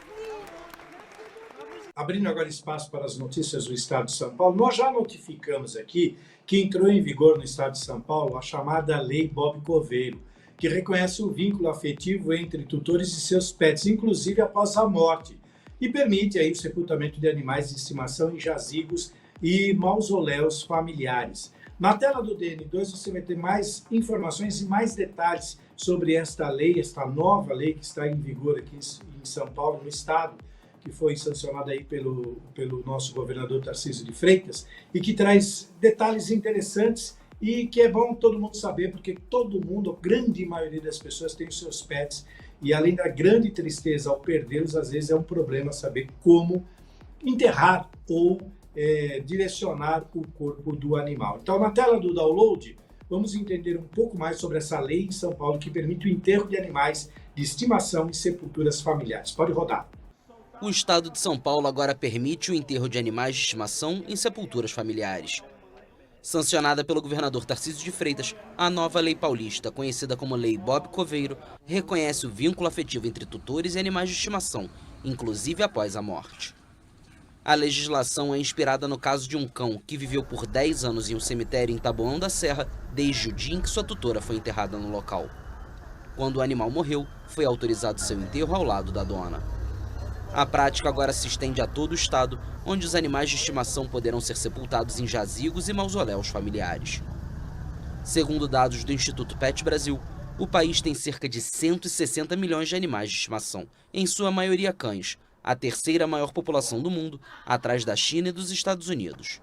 Abrindo agora espaço para as notícias do Estado de São Paulo, nós já notificamos aqui que entrou em vigor no Estado de São Paulo a chamada Lei Bob Coveiro, que reconhece o vínculo afetivo entre tutores e seus pets, inclusive após a morte, e permite aí o sepultamento de animais de estimação em jazigos e mausoléus familiares. Na tela do DN2 você vai ter mais informações e mais detalhes sobre esta lei, esta nova lei que está em vigor aqui em São Paulo, no estado, que foi sancionada aí pelo nosso governador Tarcísio de Freitas, e que traz detalhes interessantes e que é bom todo mundo saber, porque todo mundo, a grande maioria das pessoas tem os seus pets, e além da grande tristeza ao perdê-los, às vezes é um problema saber como enterrar ou direcionar o corpo do animal. Então, na tela do download, vamos entender um pouco mais sobre essa lei em São Paulo que permite o enterro de animais de estimação em sepulturas familiares. Pode rodar. O estado de São Paulo agora permite o enterro de animais de estimação em sepulturas familiares. Sancionada pelo governador Tarcísio de Freitas, a nova lei paulista, conhecida como Lei Bob Coveiro, reconhece o vínculo afetivo entre tutores e animais de estimação, inclusive após a morte. A legislação é inspirada no caso de um cão que viveu por 10 anos em um cemitério em Taboão da Serra desde o dia em que sua tutora foi enterrada no local. Quando o animal morreu, foi autorizado seu enterro ao lado da dona. A prática agora se estende a todo o estado, onde os animais de estimação poderão ser sepultados em jazigos e mausoléus familiares. Segundo dados do Instituto Pet Brasil, o país tem cerca de 160 milhões de animais de estimação, em sua maioria cães, a terceira maior população do mundo, atrás da China e dos Estados Unidos.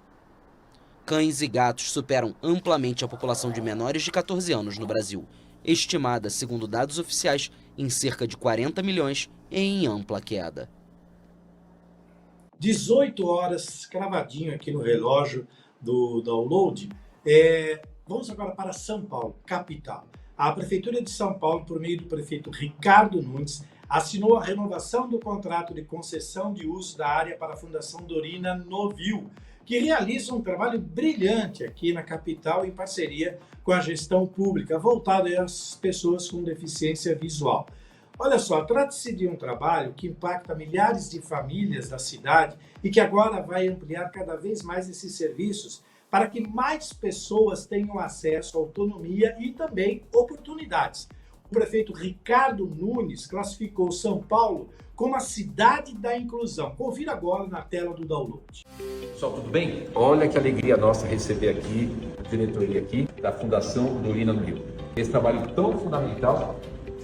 Cães e gatos superam amplamente a população de menores de 14 anos no Brasil, estimada, segundo dados oficiais, em cerca de 40 milhões e em ampla queda. 18 horas, cravadinho aqui no relógio do download. Vamos agora para São Paulo, capital. A Prefeitura de São Paulo, por meio do prefeito Ricardo Nunes, assinou a renovação do contrato de concessão de uso da área para a Fundação Dorina Novil, que realiza um trabalho brilhante aqui na capital em parceria com a gestão pública, voltado às pessoas com deficiência visual. Olha só, trata-se de um trabalho que impacta milhares de famílias da cidade e que agora vai ampliar cada vez mais esses serviços para que mais pessoas tenham acesso à autonomia e também oportunidades. O prefeito Ricardo Nunes classificou São Paulo como a cidade da inclusão. Confira agora na tela do download. Pessoal, tudo bem? Olha que alegria nossa receber aqui a diretoria aqui da Fundação Dorina Novil. Esse trabalho tão fundamental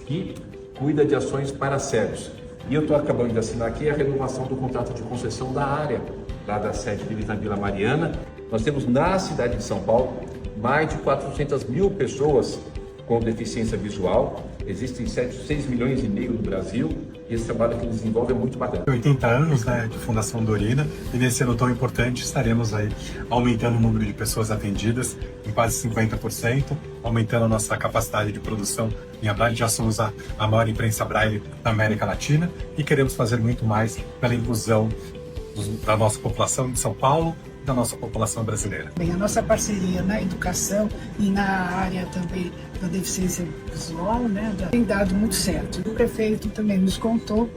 que cuida de ações para cegos. E eu estou acabando de assinar aqui a renovação do contrato de concessão da área, lá da sede deles na Vila Mariana. Nós temos na cidade de São Paulo mais de 400 mil pessoas com deficiência visual. Existem 6 milhões e meio no Brasil e esse trabalho que eles desenvolvem é muito bacana. 80 anos, né, de Fundação Dorina, e nesse ano tão importante estaremos aí aumentando o número de pessoas atendidas em quase 50%, aumentando a nossa capacidade de produção em Braille. Já somos a maior imprensa Braille da América Latina e queremos fazer muito mais pela inclusão da nossa população de São Paulo, da nossa população brasileira. Bem, a nossa parceria na educação e na área também da deficiência visual, né, tem dado muito certo. O prefeito também nos contou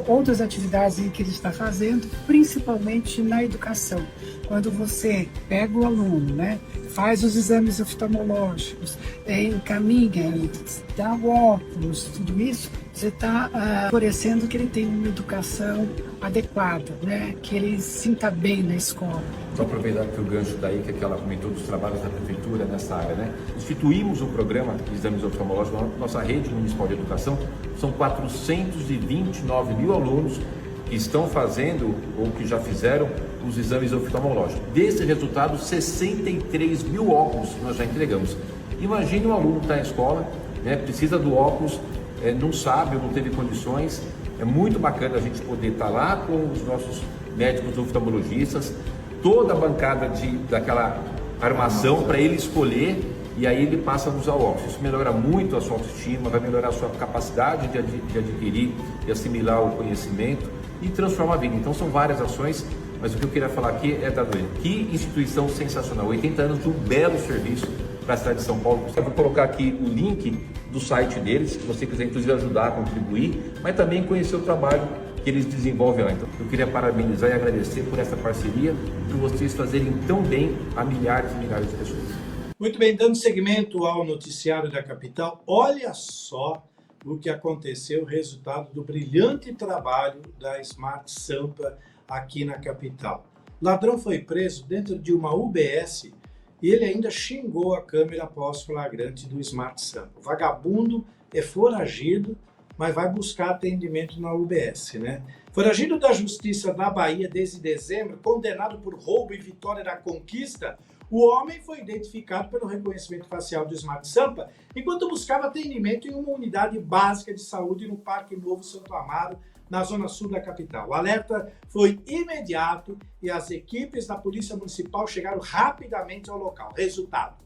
outras atividades que ele está fazendo, principalmente na educação. Quando você pega o aluno, né, faz os exames oftalmológicos, encaminha, dá o óculos, tudo isso, você está favorecendo que ele tenha uma educação adequada, né, que ele sinta bem na escola. Vou aproveitar que o gancho daí, que ela comentou dos trabalhos da Prefeitura nessa área, né? Instituímos o programa de exames oftalmológicos na nossa rede municipal de educação. São 429 mil alunos que estão fazendo ou que já fizeram os exames oftalmológicos. Desse resultado, 63 mil óculos nós já entregamos. Imagine um aluno que está na escola, né, precisa do óculos, não sabe ou não teve condições. É muito bacana a gente poder estar lá com os nossos médicos oftalmologistas, toda a bancada daquela armação para ele escolher, e aí ele passa a usar o óculos. Isso melhora muito a sua autoestima, vai melhorar a sua capacidade de adquirir e assimilar o conhecimento e transformar a vida. Então são várias ações, mas o que eu queria falar aqui é da Dorina. Que instituição sensacional, 80 anos de um belo serviço para a cidade de São Paulo. Eu vou colocar aqui o link do site deles, se você quiser inclusive ajudar a contribuir, mas também conhecer o trabalho que eles desenvolvem lá. Então, eu queria parabenizar e agradecer por essa parceria, por vocês fazerem tão bem a milhares e milhares de pessoas. Muito bem, dando seguimento ao noticiário da capital, olha só o que aconteceu, o resultado do brilhante trabalho da Smart Sampa aqui na capital. O ladrão foi preso dentro de uma UBS e ele ainda xingou a câmera após flagrante do Smart Sampa. O vagabundo é foragido, mas vai buscar atendimento na UBS, né? Foragido da Justiça da Bahia desde dezembro, condenado por roubo e Vitória da Conquista, o homem foi identificado pelo reconhecimento facial do Smart Sampa enquanto buscava atendimento em uma unidade básica de saúde no Parque Novo Santo Amaro, na zona sul da capital. O alerta foi imediato e as equipes da Polícia Municipal chegaram rapidamente ao local. Resultado: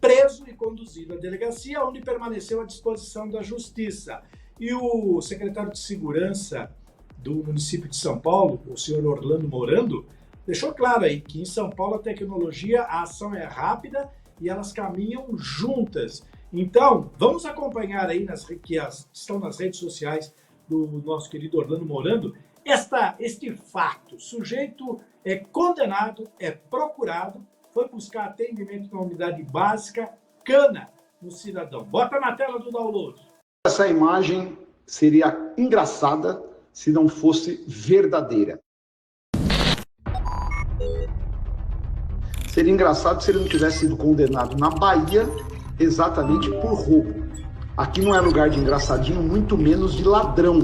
preso e conduzido à delegacia, onde permaneceu à disposição da Justiça. E o secretário de Segurança do município de São Paulo, o senhor Orlando Morando, deixou claro aí que em São Paulo a tecnologia, a ação é rápida e elas caminham juntas. Então, vamos acompanhar aí que estão nas redes sociais do nosso querido Orlando Morando, Este fato, o sujeito é condenado, é procurado, foi buscar atendimento na unidade básica, cana no cidadão. Bota na tela do download. Essa imagem seria engraçada se não fosse verdadeira. Seria engraçado se ele não tivesse sido condenado na Bahia exatamente por roubo. Aqui não é lugar de engraçadinho, muito menos de ladrão.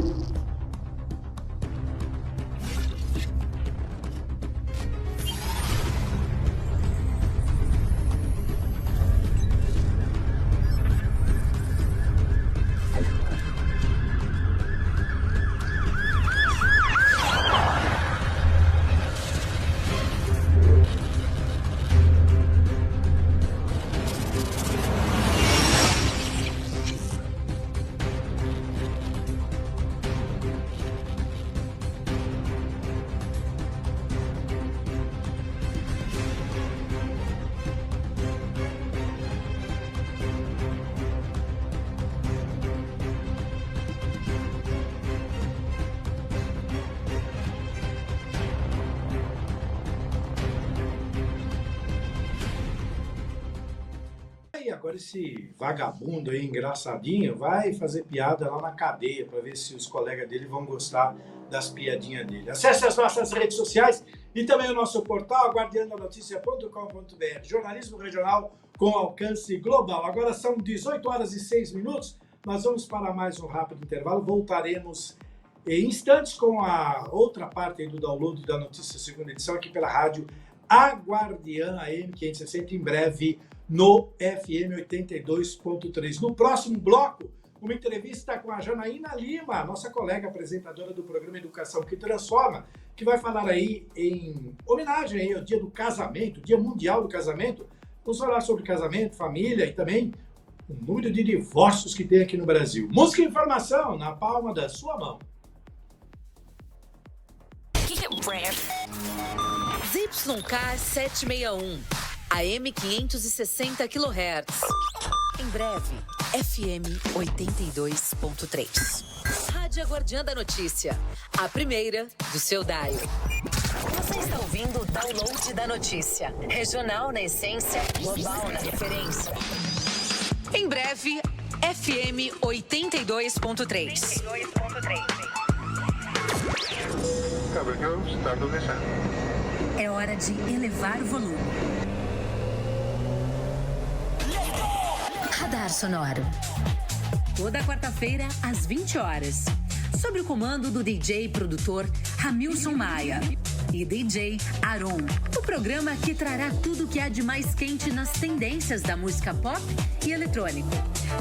E agora esse vagabundo aí, engraçadinho, vai fazer piada lá na cadeia para ver se os colegas dele vão gostar das piadinhas dele. Acesse as nossas redes sociais e também o nosso portal, guardiandanoticia.com.br. Jornalismo regional com alcance global. Agora são 18h06. Nós vamos para mais um rápido intervalo. Voltaremos em instantes com a outra parte aí do download da notícia segunda edição aqui pela rádio A Guardiã AM 560, em breve no FM 82.3. No próximo bloco, uma entrevista com a Janaína Lima, nossa colega apresentadora do programa Educação que Transforma, que vai falar aí em homenagem aí ao Dia do Casamento, Dia Mundial do Casamento. Vamos falar sobre casamento, família e também o número de divórcios que tem aqui no Brasil. Música e informação na palma da sua mão. ZYK 761, AM 560 kHz. Em breve, FM 82.3. Rádio Guardiã da Notícia, a primeira do seu dial. Você está ouvindo o download da notícia. Regional na essência, global na referência. Em breve, FM 82.3. É hora de elevar o volume. Radar Sonoro. Toda quarta-feira, às 20 horas. Sob o comando do DJ e produtor Ramilson Maia e DJ Aron. O programa que trará tudo o que há de mais quente nas tendências da música pop e eletrônico.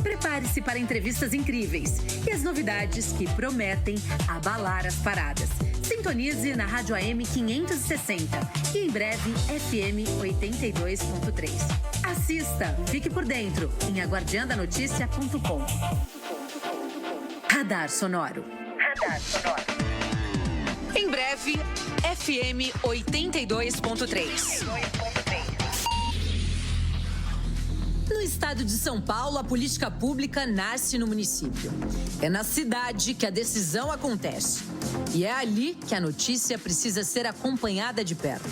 Prepare-se para entrevistas incríveis e as novidades que prometem abalar as paradas. Sintonize na Rádio AM 560 e em breve FM 82.3. Assista, fique por dentro em aguardiandanoticia.com. Radar Sonoro. Radar Sonoro. Em breve, FM 82.3. No estado de São Paulo, a política pública nasce no município. É na cidade que a decisão acontece. E é ali que a notícia precisa ser acompanhada de perto.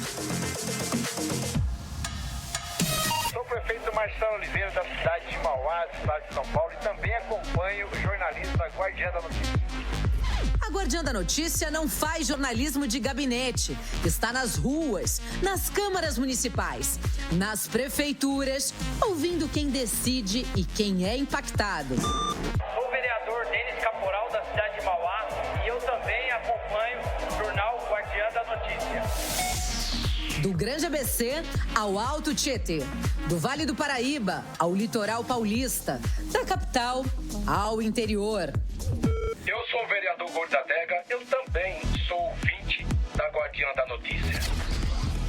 Sou o prefeito Marcelo Oliveira, da cidade de Mauá, do estado de São Paulo, e também acompanho o jornalismo da Guardiã da Notícia. A Guardiã da Notícia não faz jornalismo de gabinete. Está nas ruas, nas câmaras municipais, nas prefeituras, ouvindo quem decide e quem é impactado. Sou o vereador Denis Caporal, da cidade de Mauá, e eu também acompanho o jornal Guardiã da Notícia. Do Grande ABC ao Alto Tietê, do Vale do Paraíba ao Litoral Paulista, da capital ao interior. Eu sou o vereador Gordatega, eu também sou ouvinte da Guardiã da Notícia.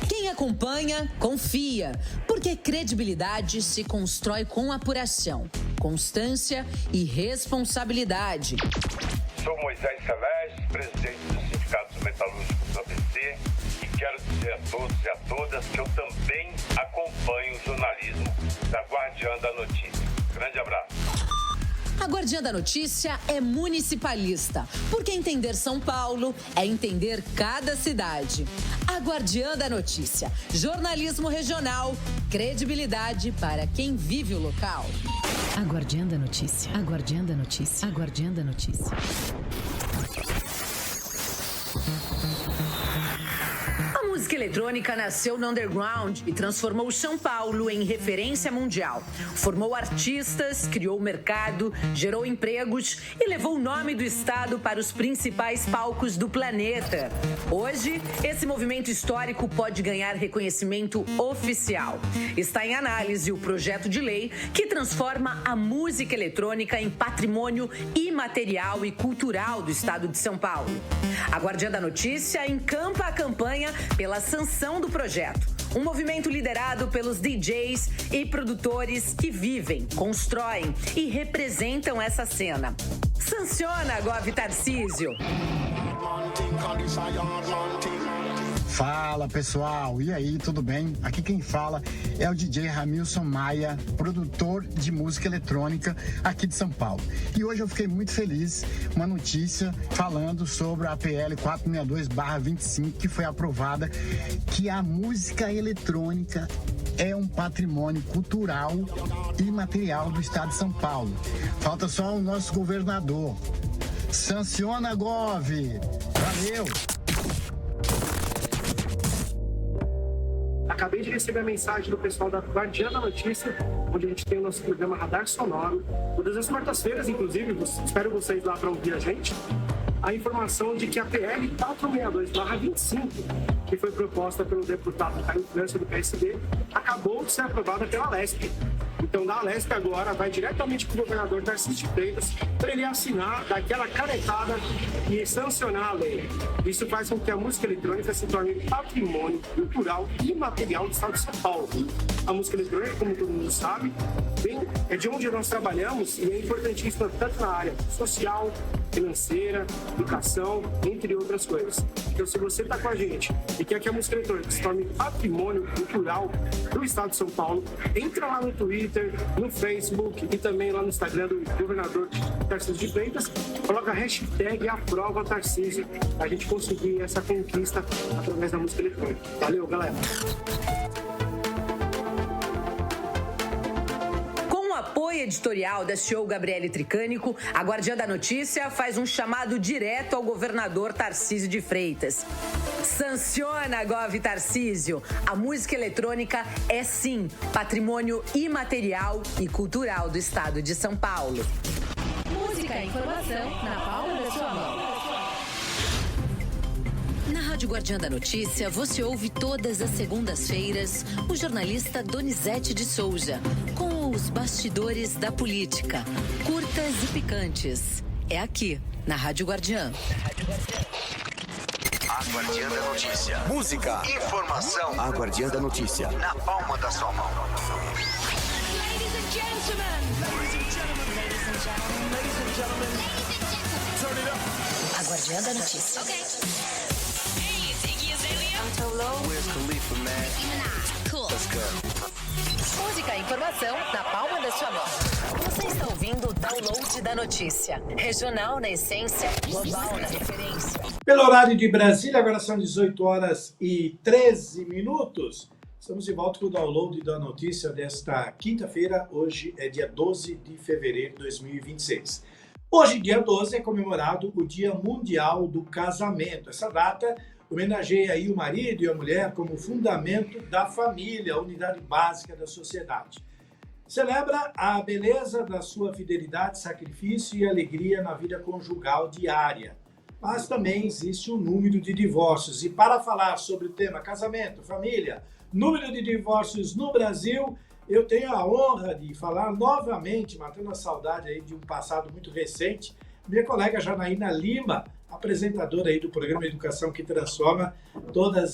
Quem acompanha, confia, porque credibilidade se constrói com apuração, constância e responsabilidade. Sou Moisés Celeste, presidente do Sindicato Metalúrgico do ABC, e quero dizer a todos e a todas que eu também acompanho o jornalismo da Guardiã da Notícia. Grande abraço. A Guardiã da Notícia é municipalista, porque entender São Paulo é entender cada cidade. A Guardiã da Notícia, jornalismo regional, credibilidade para quem vive o local. A Guardiã da Notícia. A Guardiã da Notícia. A Guardiã da Notícia. A música eletrônica nasceu no underground e transformou São Paulo em referência mundial. Formou artistas, criou mercado, gerou empregos e levou o nome do estado para os principais palcos do planeta. Hoje, esse movimento histórico pode ganhar reconhecimento oficial. Está em análise o projeto de lei que transforma a música eletrônica em patrimônio imaterial e cultural do estado de São Paulo. A Guardiã da Notícia encampa a campanha pela sanção do projeto. Um movimento liderado pelos DJs e produtores que vivem, constroem e representam essa cena. Sanciona, Gov Tarcísio! Fala pessoal, e aí, tudo bem? Aqui quem fala é o DJ Ramilson Maia, produtor de música eletrônica aqui de São Paulo. E hoje eu fiquei muito feliz, uma notícia falando sobre a PL 462/25, que foi aprovada, que a música eletrônica é um patrimônio cultural e material do estado de São Paulo. Falta só o nosso governador. Sanciona, Gov! Valeu! Acabei de receber a mensagem do pessoal da Guardiã da Notícia, onde a gente tem o nosso programa Radar Sonoro, todas as quartas-feiras, inclusive, espero vocês lá para ouvir a gente, a informação de que a PL 462/25, que foi proposta pelo deputado Caio França do PSD, acabou de ser aprovada pela Lesp. Então, da Lesp agora vai diretamente para o governador Tarcísio de Freitas para ele assinar, dar aquela canetada e sancionar a lei. Isso faz com que a música eletrônica se torne patrimônio cultural e material do estado de São Paulo. A música eletrônica, como todo mundo sabe, é de onde nós trabalhamos e é importantíssima tanto na área social, financeira, educação, entre outras coisas. Então, se você está com a gente e quer que a música eletrônica se torne patrimônio cultural do estado de São Paulo, entra lá no Twitter, no Facebook e também lá no Instagram do governador Tarcísio de Freitas, coloca a hashtag Aprova Tarcísio, a gente conseguir essa conquista através da música eletrônica. Valeu, galera! Apoio editorial da CEO Gabriele Tricânico, a Guardiã da Notícia faz um chamado direto ao governador Tarcísio de Freitas. Sanciona, Gov Tarcísio! A música eletrônica é sim patrimônio imaterial e cultural do estado de São Paulo. Música e informação na palma da sua mão. Na Rádio Guardiã da Notícia, você ouve todas as segundas-feiras o jornalista Donizete de Souza, com os bastidores da política, curtas e picantes. É aqui, na Rádio Guardiã. A Guardiã da Notícia. Música, informação. A Guardiã da Notícia, na palma da sua mão. A Guardiã da Notícia. Música e informação na palma da sua mão. Você está ouvindo o Download da Notícia. Regional na essência, global na referência. Pelo horário de Brasília, agora são 18h13. Estamos de volta com o Download da Notícia desta quinta-feira. Hoje é dia 12 de fevereiro de 2026. Hoje, dia 12, é comemorado o Dia Mundial do Casamento. Essa data homenageia aí o marido e a mulher como fundamento da família, a unidade básica da sociedade. Celebra a beleza da sua fidelidade, sacrifício e alegria na vida conjugal diária. Mas também existe um número de divórcios. E para falar sobre o tema casamento, família, número de divórcios no Brasil, eu tenho a honra de falar novamente, matando a saudade aí de um passado muito recente, minha colega Janaína Lima, apresentadora aí do programa Educação que Transforma, toda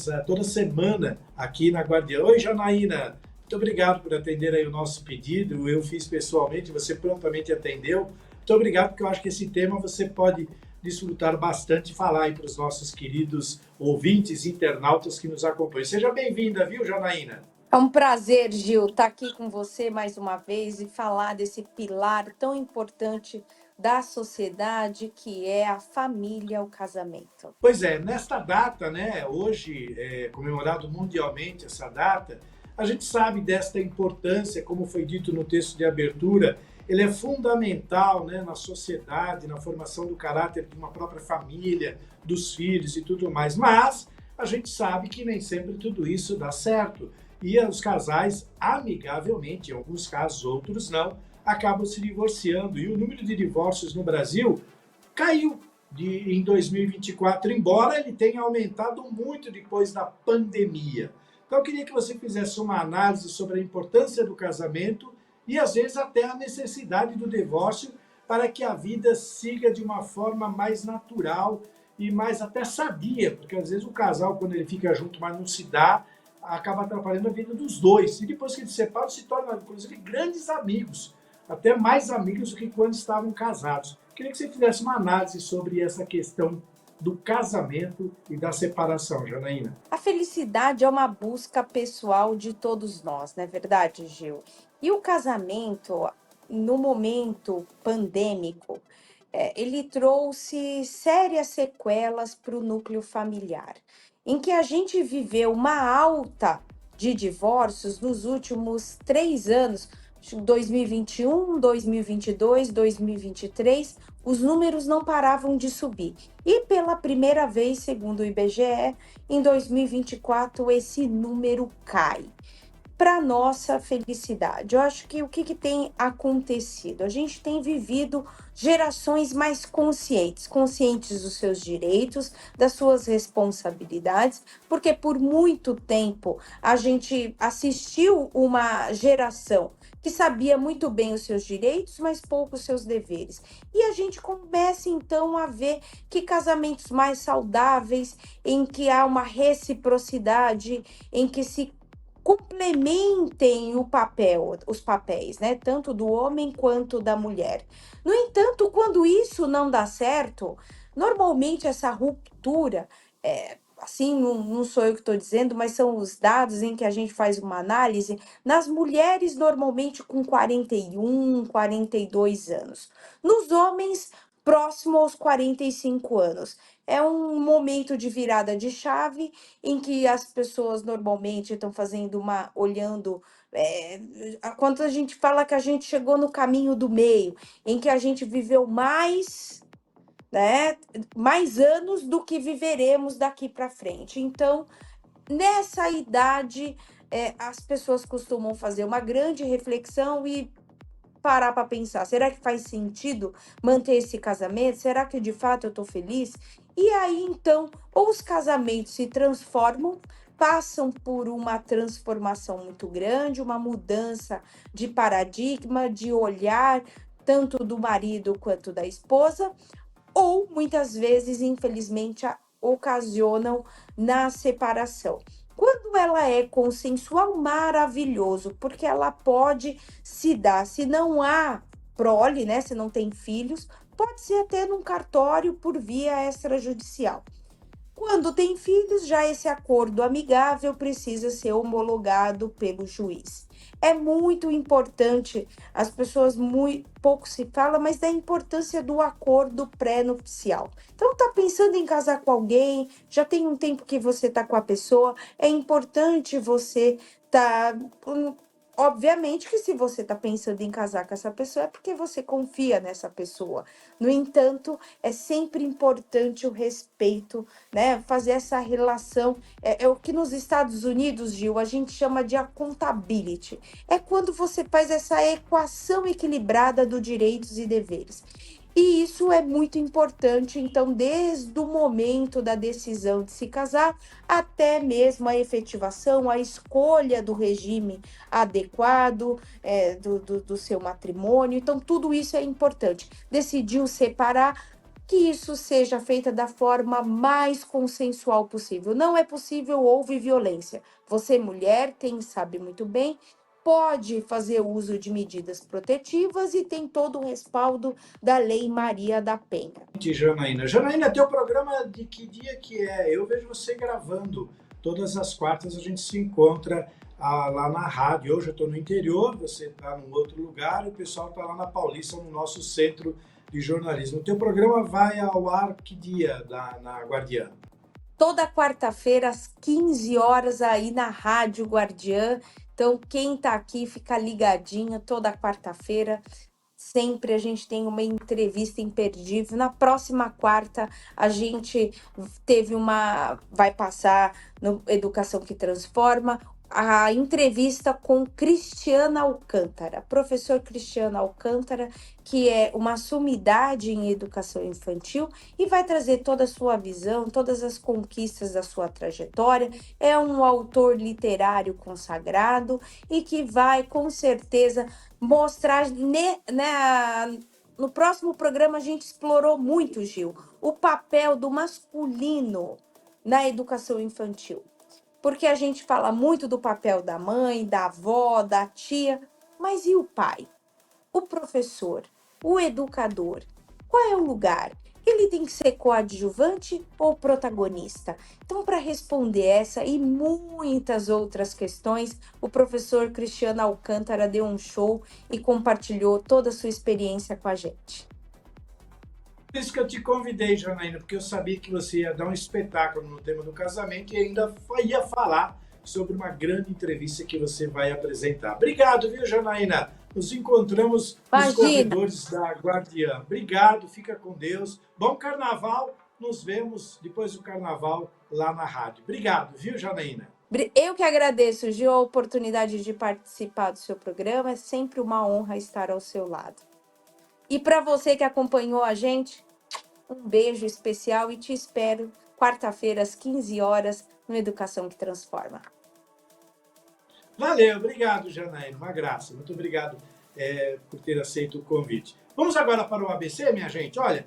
semana aqui na Guardiã. Oi, Janaína, muito obrigado por atender aí o nosso pedido. Eu fiz pessoalmente, você prontamente atendeu. Muito obrigado, porque eu acho que esse tema você pode desfrutar bastante e falar aí para os nossos queridos ouvintes, internautas que nos acompanham. Seja bem-vinda, viu, Janaína? É um prazer, Gil, estar aqui com você mais uma vez e falar desse pilar tão importante da sociedade que é a família, o casamento. Pois é, nesta data, né, hoje é comemorado mundialmente essa data, a gente sabe desta importância, como foi dito no texto de abertura, ele é fundamental, né, na sociedade, na formação do caráter de uma própria família, dos filhos e tudo mais, mas a gente sabe que nem sempre tudo isso dá certo. E os casais, amigavelmente, em alguns casos, outros não, acabam se divorciando. E o número de divórcios no Brasil caiu em 2024, embora ele tenha aumentado muito depois da pandemia. Então, eu queria que você fizesse uma análise sobre a importância do casamento e, às vezes, até a necessidade do divórcio para que a vida siga de uma forma mais natural e mais até sadia, porque, às vezes, o casal, quando ele fica junto, mas não se dá, acaba atrapalhando a vida dos dois. E depois que eles se separam, se tornam, inclusive, grandes amigos, até mais amigos do que quando estavam casados. Queria que você fizesse uma análise sobre essa questão do casamento e da separação, Janaína. A felicidade é uma busca pessoal de todos nós, não é verdade, Gil? E o casamento, no momento pandêmico, ele trouxe sérias sequelas para o núcleo familiar, em que a gente viveu uma alta de divórcios nos últimos 3 anos, 2021, 2022, 2023, os números não paravam de subir. E pela primeira vez, segundo o IBGE, em 2024 esse número cai. Para nossa felicidade, eu acho que o que tem acontecido? A gente tem vivido gerações mais conscientes dos seus direitos, das suas responsabilidades, porque por muito tempo a gente assistiu uma geração que sabia muito bem os seus direitos, mas pouco os seus deveres. E a gente começa então a ver que casamentos mais saudáveis, em que há uma reciprocidade, em que se complementem os papéis, né? Tanto do homem quanto da mulher. No entanto, quando isso não dá certo, normalmente essa ruptura, assim, não sou eu que estou dizendo, mas são os dados em que a gente faz uma análise, nas mulheres normalmente com 41, 42 anos. Nos homens, próximo aos 45 anos. É um momento de virada de chave em que as pessoas normalmente estão olhando, quando a gente fala que a gente chegou no caminho do meio, em que a gente viveu mais, né, mais anos do que viveremos daqui para frente. Então, nessa idade, as pessoas costumam fazer uma grande reflexão e parar para pensar, será que faz sentido manter esse casamento? Será que de fato eu estou feliz? E aí, então, ou os casamentos se transformam, passam por uma transformação muito grande, uma mudança de paradigma, de olhar, tanto do marido quanto da esposa, ou muitas vezes, infelizmente, ocasionam na separação. Quando ela é consensual, maravilhoso, porque ela pode se dar, se não há prole, né, se não tem filhos, pode ser até num cartório por via extrajudicial. Quando tem filhos, já esse acordo amigável precisa ser homologado pelo juiz. É muito importante, as pessoas pouco se fala, mas da importância do acordo pré-nupcial. Então, tá pensando em casar com alguém, já tem um tempo que você tá com a pessoa, é importante você obviamente que se você está pensando em casar com essa pessoa é porque você confia nessa pessoa. No entanto, é sempre importante o respeito, né? Fazer essa relação. É o que nos Estados Unidos, Gil, a gente chama de accountability. É quando você faz essa equação equilibrada dos direitos e deveres. E isso é muito importante, então, desde o momento da decisão de se casar até mesmo a efetivação, a escolha do regime adequado do seu matrimônio. Então, tudo isso é importante. Decidiu separar, que isso seja feita da forma mais consensual possível. Não é possível, houve violência. Você, mulher, quem sabe muito bem, pode fazer uso de medidas protetivas e tem todo o respaldo da Lei Maria da Penha. Janaína, teu programa de que dia que é? Eu vejo você gravando. Todas as quartas a gente se encontra lá na rádio. Hoje eu estou no interior, você está num outro lugar e o pessoal está lá na Paulista, no nosso centro de jornalismo. O teu programa vai ao ar que dia na Guardiã? Toda quarta-feira, às 15 horas, aí na Rádio Guardiã. Então, quem tá aqui, fica ligadinho toda quarta-feira. Sempre a gente tem uma entrevista imperdível. Na próxima quarta, a gente vai passar no Educação que Transforma, a entrevista com Cristiana Alcântara, professor Cristiana Alcântara, que é uma sumidade em educação infantil e vai trazer toda a sua visão, todas as conquistas da sua trajetória. É um autor literário consagrado e que vai, com certeza, mostrar, no próximo programa a gente explorou muito, Gil, o papel do masculino na educação infantil. Porque a gente fala muito do papel da mãe, da avó, da tia, mas e o pai? O professor, o educador? Qual é o lugar? Ele tem que ser coadjuvante ou protagonista? Então, para responder essa e muitas outras questões, o professor Cristiano Alcântara deu um show e compartilhou toda a sua experiência com a gente. Por isso que eu te convidei, Janaína, porque eu sabia que você ia dar um espetáculo no tema do casamento e ainda ia falar sobre uma grande entrevista que você vai apresentar. Obrigado, viu, Janaína? Nos encontramos nos corredores da Guardiã. Obrigado, fica com Deus. Bom carnaval, nos vemos depois do carnaval lá na rádio. Obrigado, viu, Janaína? Eu que agradeço, Gil, a oportunidade de participar do seu programa. É sempre uma honra estar ao seu lado. E para você que acompanhou a gente, um beijo especial e te espero quarta-feira às 15 horas no Educação que Transforma. Valeu, obrigado, Janaína, uma graça. Muito obrigado por ter aceito o convite. Vamos agora para o ABC, minha gente. Olha,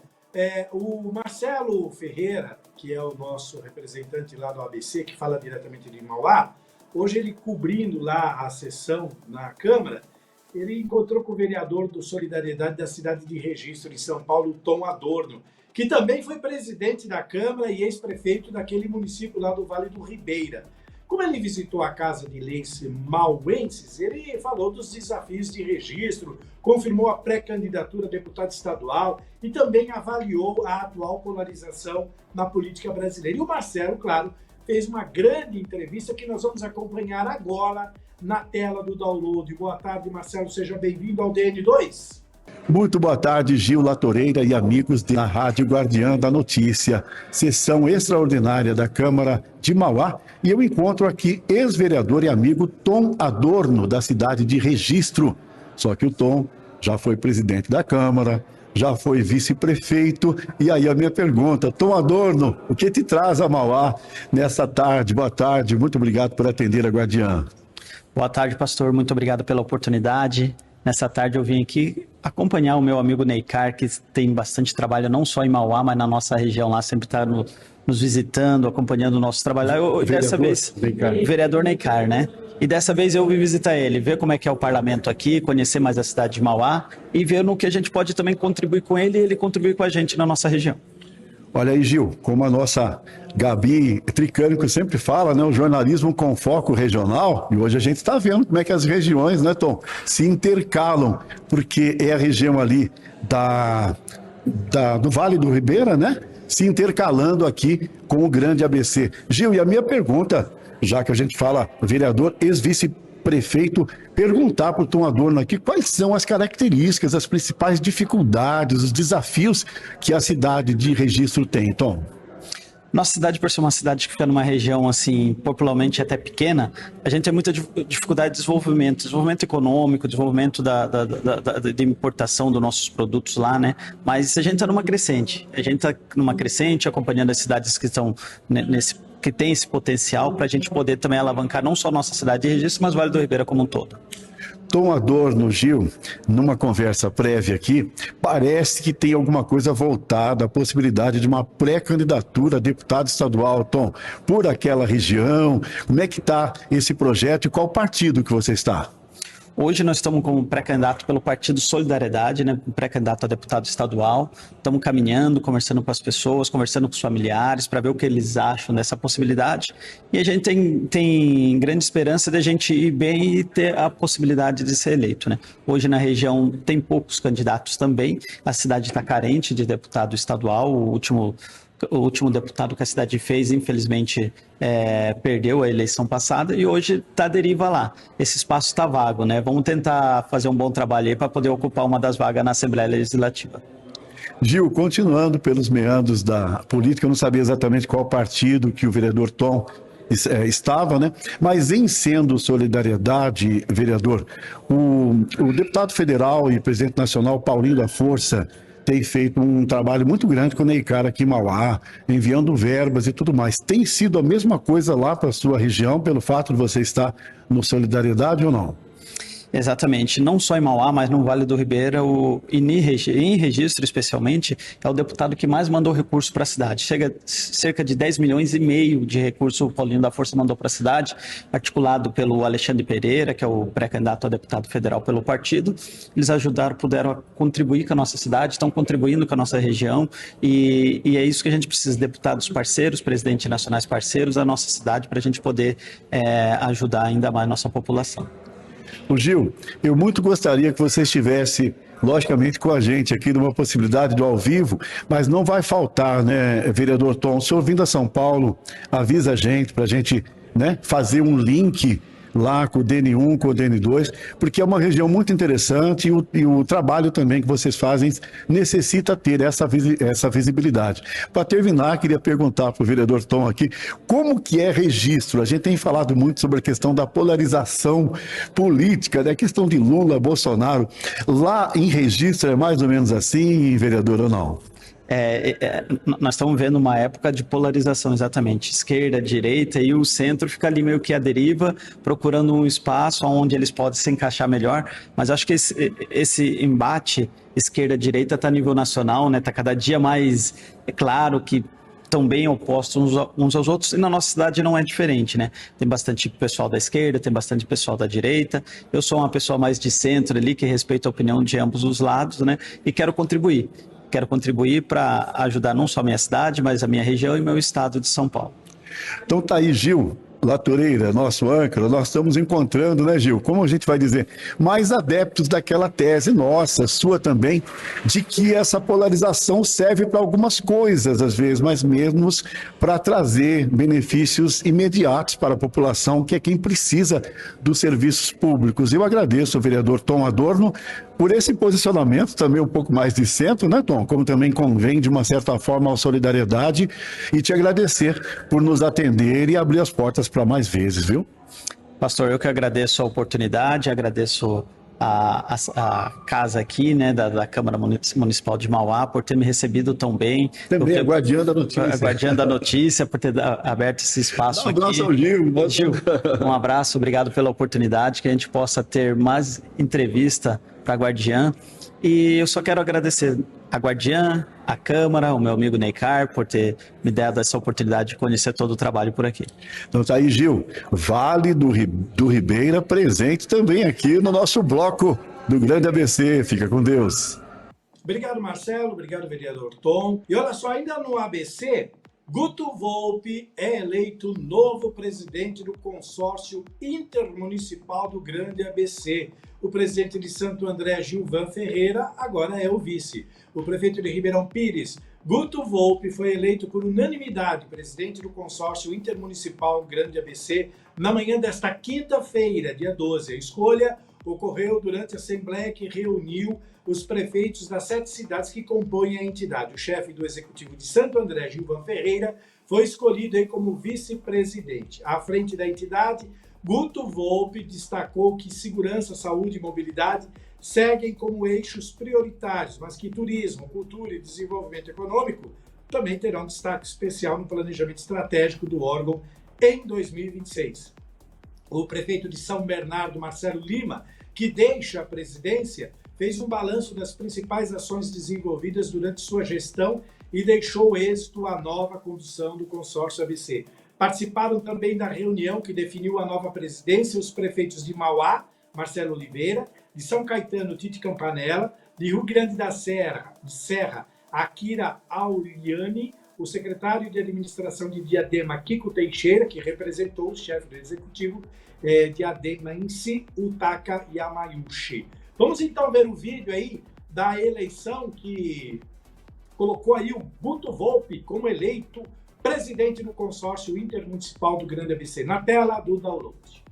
o Marcelo Ferreira, que é o nosso representante lá do ABC, que fala diretamente de Mauá, hoje ele cobrindo lá a sessão na Câmara, ele encontrou com o vereador do Solidariedade da cidade de Registro, em São Paulo, Tom Adorno, que também foi presidente da Câmara e ex-prefeito daquele município lá do Vale do Ribeira. Como ele visitou a Casa de Leis mauenses, ele falou dos desafios de registro, confirmou a pré-candidatura a deputado estadual e também avaliou a atual polarização na política brasileira. E o Marcelo, claro, fez uma grande entrevista que nós vamos acompanhar agora na tela do download. Boa tarde, Marcelo, seja bem-vindo ao DN2. Muito boa tarde, Gil Latoreira e amigos da Rádio Guardiã da Notícia, sessão extraordinária da Câmara de Mauá, e eu encontro aqui ex-vereador e amigo Tom Adorno, da cidade de Registro. Só que o Tom já foi presidente da Câmara, já foi vice-prefeito, e aí a minha pergunta, Tom Adorno, o que te traz a Mauá nessa tarde? Boa tarde, muito obrigado por atender a Guardiã. Boa tarde, pastor, muito obrigado pela oportunidade. Nessa tarde eu vim aqui acompanhar o meu amigo Neycar, que tem bastante trabalho não só em Mauá, mas na nossa região lá, sempre está nos visitando, acompanhando o nosso trabalho. Dessa vez, vereador Neycar, né? E dessa vez eu vim visitar ele, ver como é que é o parlamento aqui, conhecer mais a cidade de Mauá e ver no que a gente pode também contribuir com ele e ele contribuir com a gente na nossa região. Olha aí, Gil, como a nossa Gabi Tricânico sempre fala, né, o jornalismo com foco regional, e hoje a gente está vendo como é que as regiões, né, Tom, se intercalam, porque é a região ali do Vale do Ribeira, né, se intercalando aqui com o grande ABC. Gil, e a minha pergunta, já que a gente fala vereador, ex-vice-prefeito, perguntar para o Tom Adorno aqui quais são as características, as principais dificuldades, os desafios que a cidade de Registro tem, Tom. Nossa cidade, por ser uma cidade que fica numa região, assim, popularmente até pequena, a gente tem muita dificuldade de desenvolvimento econômico, desenvolvimento de importação dos nossos produtos lá, né? Mas a gente está numa crescente. A gente está numa crescente, acompanhando as cidades que estão que tem esse potencial para a gente poder também alavancar não só a nossa cidade de Registro, mas o Vale do Ribeira como um todo. Tom Adorno, Gil, numa conversa prévia aqui, parece que tem alguma coisa voltada à possibilidade de uma pré-candidatura a deputado estadual, Tom, por aquela região. Como é que está esse projeto e qual partido que você está? Hoje nós estamos como pré-candidato pelo Partido Solidariedade, né, pré-candidato a deputado estadual. Estamos caminhando, conversando com as pessoas, conversando com os familiares para ver o que eles acham dessa possibilidade. E a gente tem grande esperança de a gente ir bem e ter a possibilidade de ser eleito, né? Hoje na região tem poucos candidatos também. A cidade está carente de deputado estadual. O último deputado que a cidade fez, infelizmente, perdeu a eleição passada e hoje está à deriva lá. Esse espaço está vago, né? Vamos tentar fazer um bom trabalho aí para poder ocupar uma das vagas na Assembleia Legislativa. Gil, continuando pelos meandros da política, eu não sabia exatamente qual partido que o vereador Tom estava, né? Mas em sendo Solidariedade, vereador, o deputado federal e presidente nacional Paulinho da Força tem feito um trabalho muito grande com o Neicar aqui em Mauá, enviando verbas e tudo mais. Tem sido a mesma coisa lá para a sua região, pelo fato de você estar no Solidariedade ou não? Exatamente, não só em Mauá, mas no Vale do Ribeira, em registro especialmente, é o deputado que mais mandou recurso para a cidade. Chega cerca de 10 milhões e meio de recurso o Paulinho da Força mandou para a cidade, articulado pelo Alexandre Pereira, que é o pré-candidato a deputado federal pelo partido. Eles puderam contribuir com a nossa cidade, estão contribuindo com a nossa região e é isso que a gente precisa, deputados parceiros, presidentes nacionais parceiros da nossa cidade, para a gente poder ajudar ainda mais a nossa população. O Gil, eu muito gostaria que você estivesse, logicamente, com a gente aqui numa possibilidade do ao vivo, mas não vai faltar, né, vereador Tom? O senhor vindo a São Paulo, avisa a gente para a gente, né, fazer um link lá com o DN1, com o DN2, porque é uma região muito interessante e o trabalho também que vocês fazem necessita ter essa visibilidade. Para terminar, queria perguntar para o vereador Tom aqui, como que é registro? A gente tem falado muito sobre a questão da polarização política, né? A questão de Lula, Bolsonaro. Lá em registro é mais ou menos assim, vereador, ou não? Nós estamos vendo uma época de polarização, exatamente, esquerda, direita, e o centro fica ali meio que à deriva, procurando um espaço onde eles podem se encaixar melhor, mas acho que esse embate esquerda-direita está a nível nacional, né? Está cada dia mais claro que estão bem opostos uns aos outros, e na nossa cidade não é diferente, né? Tem bastante pessoal da esquerda, tem bastante pessoal da direita, eu sou uma pessoa mais de centro ali, que respeita a opinião de ambos os lados, né? E quero contribuir para ajudar não só a minha cidade, mas a minha região e meu estado de São Paulo. Então tá aí, Gil Latoreira, nosso âncora, nós estamos encontrando, né, Gil, como a gente vai dizer, mais adeptos daquela tese nossa, sua também, de que essa polarização serve para algumas coisas, às vezes, mas mesmo para trazer benefícios imediatos para a população, que é quem precisa dos serviços públicos. Eu agradeço ao vereador Tom Adorno por esse posicionamento também um pouco mais de centro, né, Tom? Como também convém, de uma certa forma, à solidariedade, e te agradecer por nos atender e abrir as portas para mais vezes, viu? Pastor, eu que agradeço a oportunidade, agradeço a casa aqui, né, da Câmara Municipal de Mauá, por ter me recebido tão bem. Também a guardiã da notícia. A guardiã da notícia, por ter aberto esse espaço aqui. Um abraço ao Gil. Gil, um abraço, obrigado pela oportunidade, que a gente possa ter mais entrevista para a guardiã. E eu só quero agradecer a guardiã, a Câmara, o meu amigo Neicar, por ter me dado essa oportunidade de conhecer todo o trabalho por aqui. Então tá aí, Gil. Vale do Ribeira presente também aqui no nosso bloco do Grande ABC. Fica com Deus. Obrigado, Marcelo. Obrigado, vereador Tom. E olha só, ainda no ABC, Guto Volpi é eleito novo presidente do consórcio intermunicipal do Grande ABC. O presidente de Santo André, Gilvan Ferreira, agora é o vice. O prefeito de Ribeirão Pires, Guto Volpi, foi eleito por unanimidade presidente do consórcio intermunicipal Grande ABC na manhã desta quinta-feira, dia 12. A escolha ocorreu durante a assembleia que reuniu os prefeitos das 7 cidades que compõem a entidade. O chefe do executivo de Santo André, Gilvan Ferreira, foi escolhido aí como vice-presidente. À frente da entidade, Guto Volpi destacou que segurança, saúde e mobilidade seguem como eixos prioritários, mas que turismo, cultura e desenvolvimento econômico também terão destaque especial no planejamento estratégico do órgão em 2026. O prefeito de São Bernardo, Marcelo Lima, que deixa a presidência, fez um balanço das principais ações desenvolvidas durante sua gestão e deixou êxito à nova condução do consórcio ABC. Participaram também da reunião que definiu a nova presidência os prefeitos de Mauá, Marcelo Oliveira, de São Caetano, Tite Campanella, de Rio Grande da Serra, Akira Auriani, o secretário de administração de Diadema, Kiko Teixeira, que representou o chefe do executivo Diadema em si, Utaka Yamayushi. Vamos então ver o vídeo aí da eleição que colocou aí o Guto Volpi como eleito presidente do consórcio intermunicipal do Grande ABC. Na tela do download.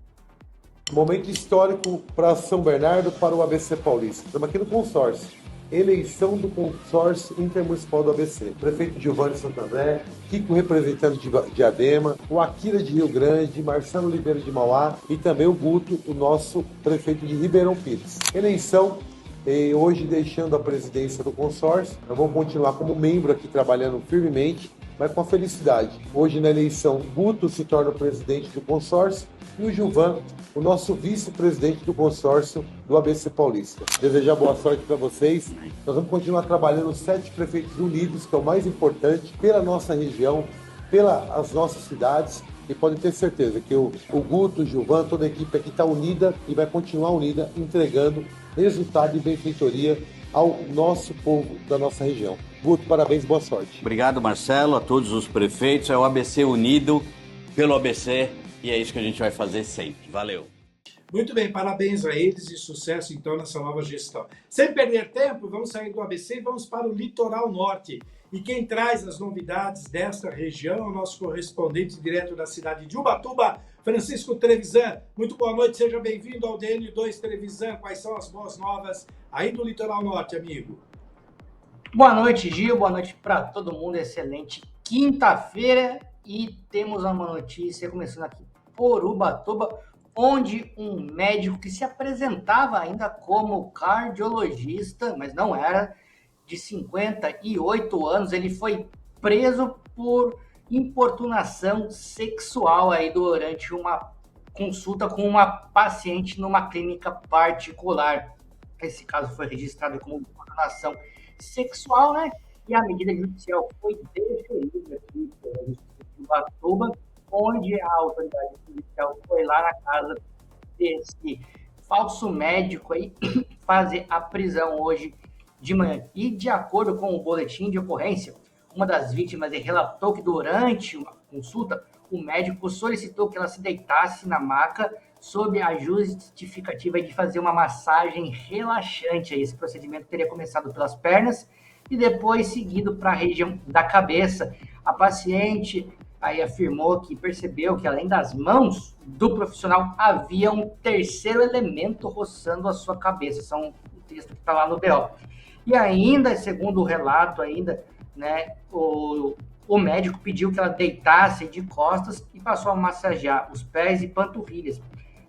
Momento histórico para São Bernardo, para o ABC Paulista. Estamos aqui no consórcio. Eleição do consórcio intermunicipal do ABC. Prefeito Giovanni Santo André, Kiko representante de Diadema, o Akira de Rio Grande, Marcelo Oliveira de Mauá e também o Guto, o nosso prefeito de Ribeirão Pires. Eleição, hoje deixando a presidência do consórcio. Nós vamos continuar como membro aqui trabalhando firmemente, mas com a felicidade. Hoje na eleição, Guto se torna o presidente do consórcio e o Gilvan, o nosso vice-presidente do consórcio do ABC Paulista. Desejar boa sorte para vocês. Nós vamos continuar trabalhando 7 prefeitos unidos, que é o mais importante, pela nossa região, pelas nossas cidades. E podem ter certeza que o Guto, o Gilvan, toda a equipe aqui está unida e vai continuar unida, entregando resultado e benfeitoria ao nosso povo da nossa região. Guto, parabéns, boa sorte. Obrigado, Marcelo, a todos os prefeitos. É o ABC unido pelo ABC. E é isso que a gente vai fazer sempre. Valeu. Muito bem, parabéns a eles e sucesso então nessa nova gestão. Sem perder tempo, vamos sair do ABC e vamos para o Litoral Norte. E quem traz as novidades desta região é o nosso correspondente direto da cidade de Ubatuba, Francisco Trevisan. Muito boa noite, seja bem-vindo ao DN2 Trevisan. Quais são as boas novas aí do Litoral Norte, amigo? Boa noite, Gil. Boa noite para todo mundo. Excelente quinta-feira. E temos uma notícia começando aqui por Ubatuba, onde um médico que se apresentava ainda como cardiologista, mas não era, de 58 anos, ele foi preso por importunação sexual aí durante uma consulta com uma paciente numa clínica particular. Esse caso foi registrado como importunação sexual, né? E a medida judicial foi deferida aqui pela Justiça de Ubatuba, onde a autoridade policial foi lá na casa desse falso médico aí fazer a prisão hoje de manhã. E de acordo com o boletim de ocorrência, uma das vítimas relatou que durante uma consulta, o médico solicitou que ela se deitasse na maca sob a justificativa de fazer uma massagem relaxante. Esse procedimento teria começado pelas pernas e depois seguido para a região da cabeça. A paciente aí afirmou que percebeu que, além das mãos do profissional, havia um terceiro elemento roçando a sua cabeça. Isso é um texto que está lá no BO. E ainda, segundo o relato, né, o médico pediu que ela deitasse de costas e passou a massagear os pés e panturrilhas.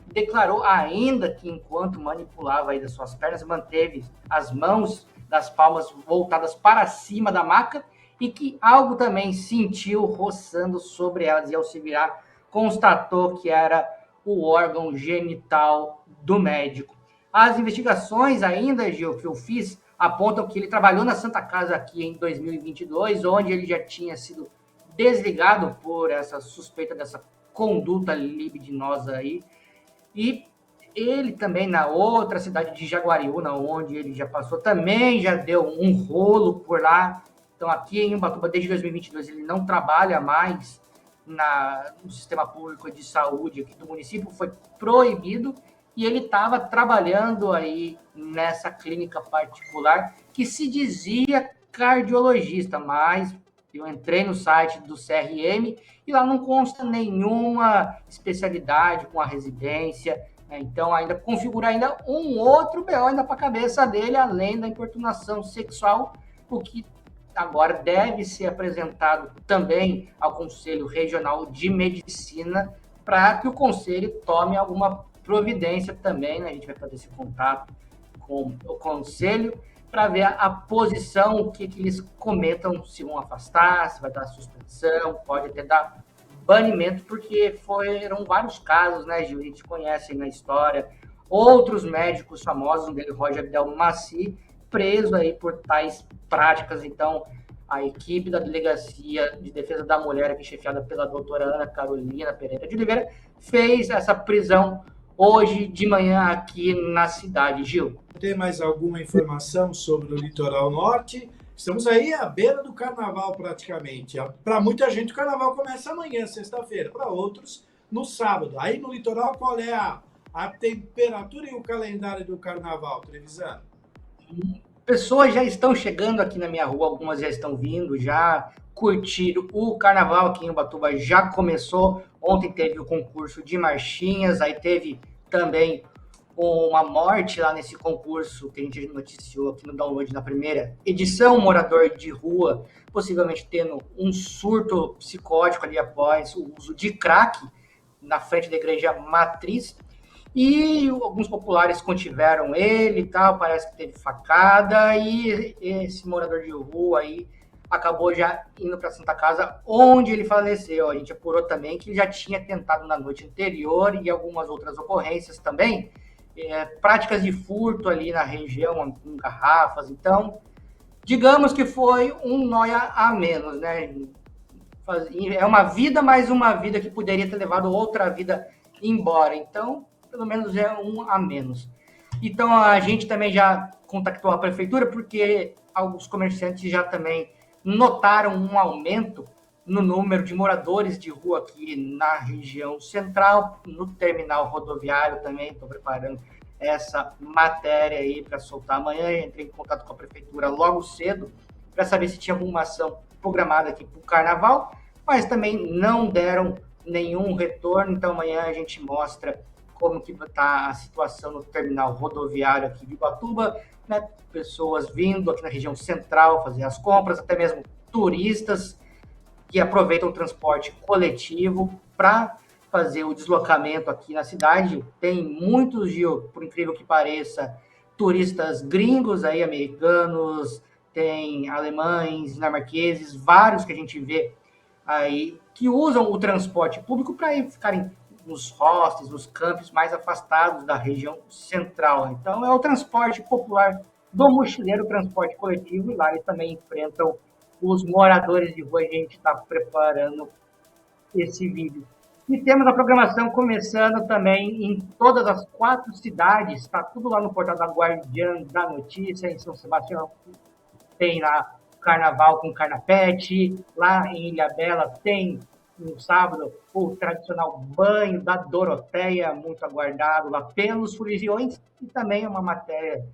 Declarou ainda que, enquanto manipulava aí das suas pernas, manteve as mãos das palmas voltadas para cima da maca e que algo também sentiu roçando sobre elas, e ao se virar, constatou que era o órgão genital do médico. As investigações ainda, Gil, que eu fiz, apontam que ele trabalhou na Santa Casa aqui em 2022, onde ele já tinha sido desligado por essa suspeita dessa conduta libidinosa aí, e ele também, na outra cidade de Jaguariúna, onde ele já passou, também já deu um rolo por lá. Então, aqui em Ubatuba, desde 2022, ele não trabalha mais no sistema público de saúde aqui do município, foi proibido, e ele estava trabalhando aí nessa clínica particular que se dizia cardiologista, mas eu entrei no site do CRM e lá não consta nenhuma especialidade com a residência, né? Então ainda configura ainda um outro BO ainda para a cabeça dele, além da importunação sexual, o que agora deve ser apresentado também ao Conselho Regional de Medicina para que o Conselho tome alguma providência também, né? A gente vai fazer esse contato com o Conselho para ver a posição, o que eles comentam, se vão afastar, se vai dar suspensão, pode até dar banimento, porque foram vários casos, né, Gil? A gente conhece na história outros médicos famosos, um deles, Roger Delmaci, preso aí por tais práticas. Então, a equipe da Delegacia de Defesa da Mulher, aqui chefiada pela doutora Ana Carolina Pereira de Oliveira, fez essa prisão hoje de manhã aqui na cidade, Gil. Tem mais alguma informação sobre o litoral norte? Estamos aí à beira do carnaval praticamente. Para muita gente o carnaval começa amanhã, sexta-feira. Para outros, no sábado. Aí no litoral, qual é a temperatura e o calendário do carnaval, Trevisan? Pessoas já estão chegando aqui na minha rua, algumas já estão vindo, já curtiram o carnaval aqui em Ubatuba, já começou. Ontem teve o concurso de marchinhas, aí teve também uma morte lá nesse concurso que a gente noticiou aqui no download na primeira edição, um morador de rua, possivelmente tendo um surto psicótico ali após o uso de crack na frente da igreja matriz. E alguns populares contiveram ele e tal, parece que teve facada, e esse morador de rua aí acabou já indo para a Santa Casa, onde ele faleceu. A gente apurou também que ele já tinha tentado na noite anterior e algumas outras ocorrências também, práticas de furto ali na região, com garrafas. Então, digamos que foi um nóia a menos, né? É uma vida, mais uma vida que poderia ter levado outra vida embora. Então, pelo menos é um a menos. Então, a gente também já contactou a prefeitura, porque alguns comerciantes já também notaram um aumento no número de moradores de rua aqui na região central, no terminal rodoviário também. Estou preparando essa matéria aí para soltar amanhã. Entrei em contato com a prefeitura logo cedo para saber se tinha alguma ação programada aqui para o carnaval, mas também não deram nenhum retorno. Então amanhã a gente mostra como que está a situação no terminal rodoviário aqui de Ubatuba, né? Pessoas vindo aqui na região central fazer as compras, até mesmo turistas que aproveitam o transporte coletivo para fazer o deslocamento aqui na cidade. Tem muitos, Gil, por incrível que pareça, turistas gringos aí, americanos, tem alemães, dinamarqueses, vários que a gente vê aí que usam o transporte público para ir ficarem nos hostels, nos campos mais afastados da região central. Então, é o transporte popular do mochileiro, transporte coletivo, e lá eles também enfrentam os moradores de rua. A gente está preparando esse vídeo. E temos a programação começando também em todas as 4 cidades, está tudo lá no portal da Guardiã da Notícia. Em São Sebastião tem lá o Carnaval com Carnapete, lá em Ilhabela tem no sábado o tradicional banho da Doroteia, muito aguardado lá pelos foliões, e também é uma matéria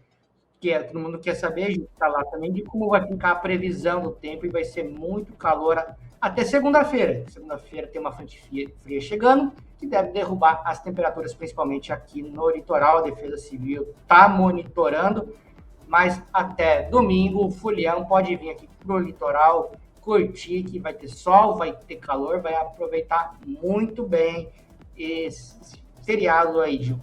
que todo mundo quer saber, está lá também, de como vai ficar a previsão do tempo, e vai ser muito calor até segunda-feira. Segunda-feira tem uma frente fria chegando, que deve derrubar as temperaturas, principalmente aqui no litoral. A Defesa Civil está monitorando, mas até domingo o folião pode vir aqui para o litoral, curtir, que vai ter sol, vai ter calor, vai aproveitar muito bem esse feriado aí, Gil.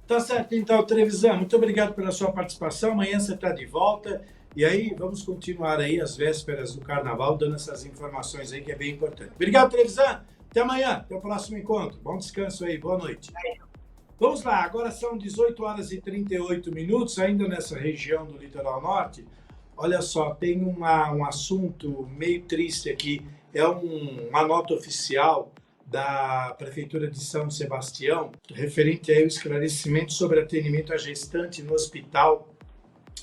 Tá certo, então, Trevisan, muito obrigado pela sua participação. Amanhã você está de volta. E aí, vamos continuar aí as vésperas do carnaval, dando essas informações aí que é bem importante. Obrigado, Trevisan. Até amanhã, até o próximo encontro. Bom descanso aí, boa noite. Vamos lá, agora são 18 horas e 38 minutos, ainda nessa região do litoral norte. Olha só, tem um assunto meio triste aqui. É uma nota oficial da Prefeitura de São Sebastião, referente ao esclarecimento sobre atendimento à gestante no Hospital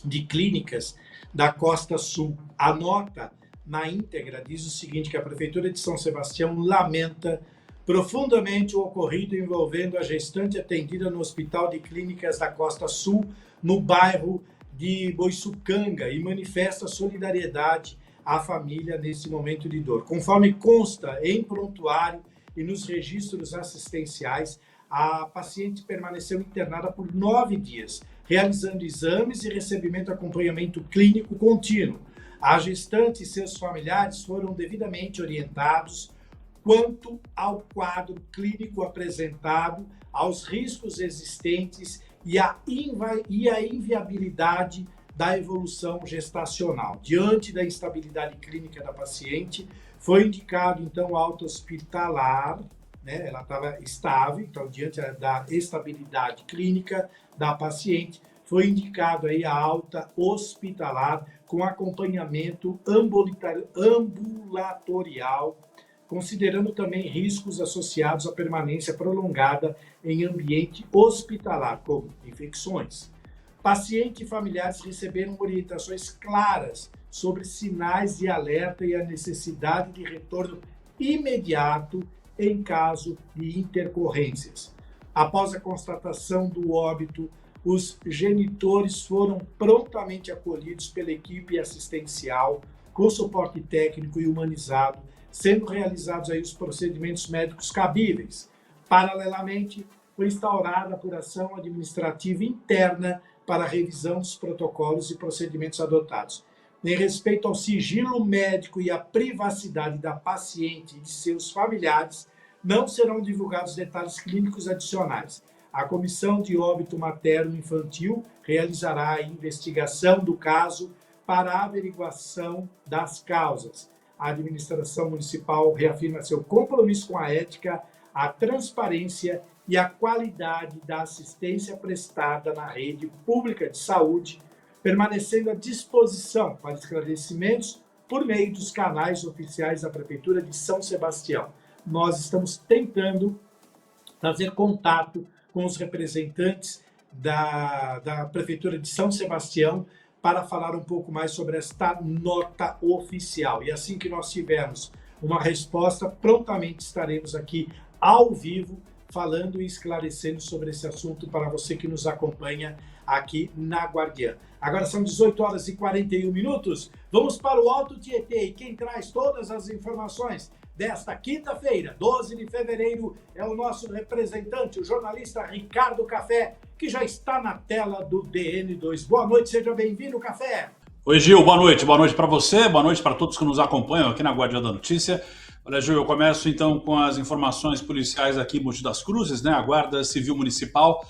de Clínicas da Costa Sul. A nota, na íntegra, diz o seguinte, que a Prefeitura de São Sebastião lamenta profundamente o ocorrido envolvendo a gestante atendida no Hospital de Clínicas da Costa Sul, no bairro de Boiçucanga, e manifesta solidariedade à família nesse momento de dor. Conforme consta em prontuário e nos registros assistenciais, a paciente permaneceu internada por 9 dias, realizando exames e recebimento de acompanhamento clínico contínuo. A gestante e seus familiares foram devidamente orientados quanto ao quadro clínico apresentado, aos riscos existentes e a inviabilidade da evolução gestacional. Diante da instabilidade clínica da paciente, foi indicado, então, alta hospitalar, né? Ela estava estável, então, diante da estabilidade clínica da paciente, foi indicado aí a alta hospitalar com acompanhamento ambulatorial considerando também riscos associados à permanência prolongada em ambiente hospitalar, como infecções. Paciente e familiares receberam orientações claras sobre sinais de alerta e a necessidade de retorno imediato em caso de intercorrências. Após a constatação do óbito, os genitores foram prontamente acolhidos pela equipe assistencial, com suporte técnico e humanizado, sendo realizados aí os procedimentos médicos cabíveis. Paralelamente, foi instaurada a apuração administrativa interna para a revisão dos protocolos e procedimentos adotados. Em respeito ao sigilo médico e à privacidade da paciente e de seus familiares, não serão divulgados detalhes clínicos adicionais. A Comissão de Óbito Materno-Infantil realizará a investigação do caso para a averiguação das causas. A administração municipal reafirma seu compromisso com a ética, a transparência e a qualidade da assistência prestada na rede pública de saúde, permanecendo à disposição para esclarecimentos por meio dos canais oficiais da Prefeitura de São Sebastião. Nós estamos tentando fazer contato com os representantes da Prefeitura de São Sebastião para falar um pouco mais sobre esta nota oficial. E assim que nós tivermos uma resposta, prontamente estaremos aqui ao vivo falando e esclarecendo sobre esse assunto para você que nos acompanha aqui na Guardiã. Agora são 18 horas e 41 minutos. Vamos para o Alto Tietê e quem traz todas as informações desta quinta-feira, 12 de fevereiro, é o nosso representante, o jornalista Ricardo Café, que já está na tela do DN2. Boa noite, seja bem-vindo, Café. Oi, Gil, boa noite para você, boa noite para todos que nos acompanham aqui na Guardiã da Notícia. Olha, Gil, eu começo então com as informações policiais aqui em Mogi das Cruzes, né? A Guarda Civil Municipal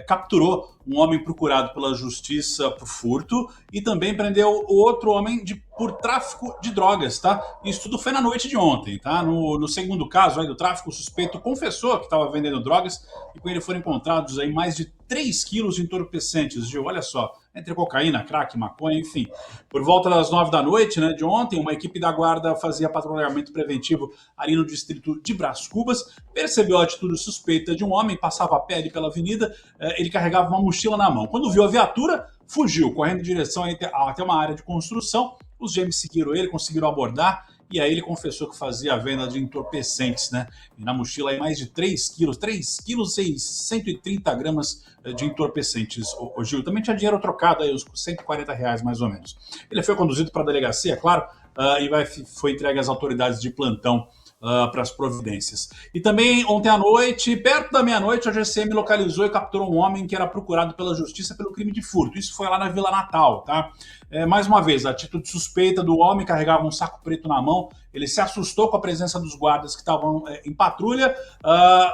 capturou um homem procurado pela Justiça por furto e também prendeu outro homem por tráfico de drogas, tá? Isso tudo foi na noite de ontem, tá? No segundo caso aí do tráfico, o suspeito confessou que estava vendendo drogas e com ele foram encontrados aí mais de 3 quilos de entorpecentes, Gil, olha só, entre cocaína, crack, maconha, enfim. Por volta das 9 da noite, né, de ontem, uma equipe da Guarda fazia patrulhamento preventivo ali no distrito de Brás Cubas, percebeu a atitude suspeita de um homem, passava a pé ali pela avenida, ele carregava uma mochila na mão. Quando viu a viatura, fugiu, correndo em direção até uma área de construção. Os GMs seguiram ele, conseguiram abordar, e aí ele confessou que fazia a venda de entorpecentes, né? E na mochila aí mais de 3 quilos e 130 gramas de entorpecentes. O Gil também tinha dinheiro trocado, aí, uns R$140 mais ou menos. Ele foi conduzido para a delegacia, claro, e foi entregue às autoridades de plantão para as providências. E também ontem à noite, perto da meia-noite, a GCM localizou e capturou um homem que era procurado pela justiça pelo crime de furto. Isso foi lá na Vila Natal, tá? Mais uma vez, a atitude suspeita do homem, carregava um saco preto na mão, ele se assustou com a presença dos guardas que estavam em patrulha,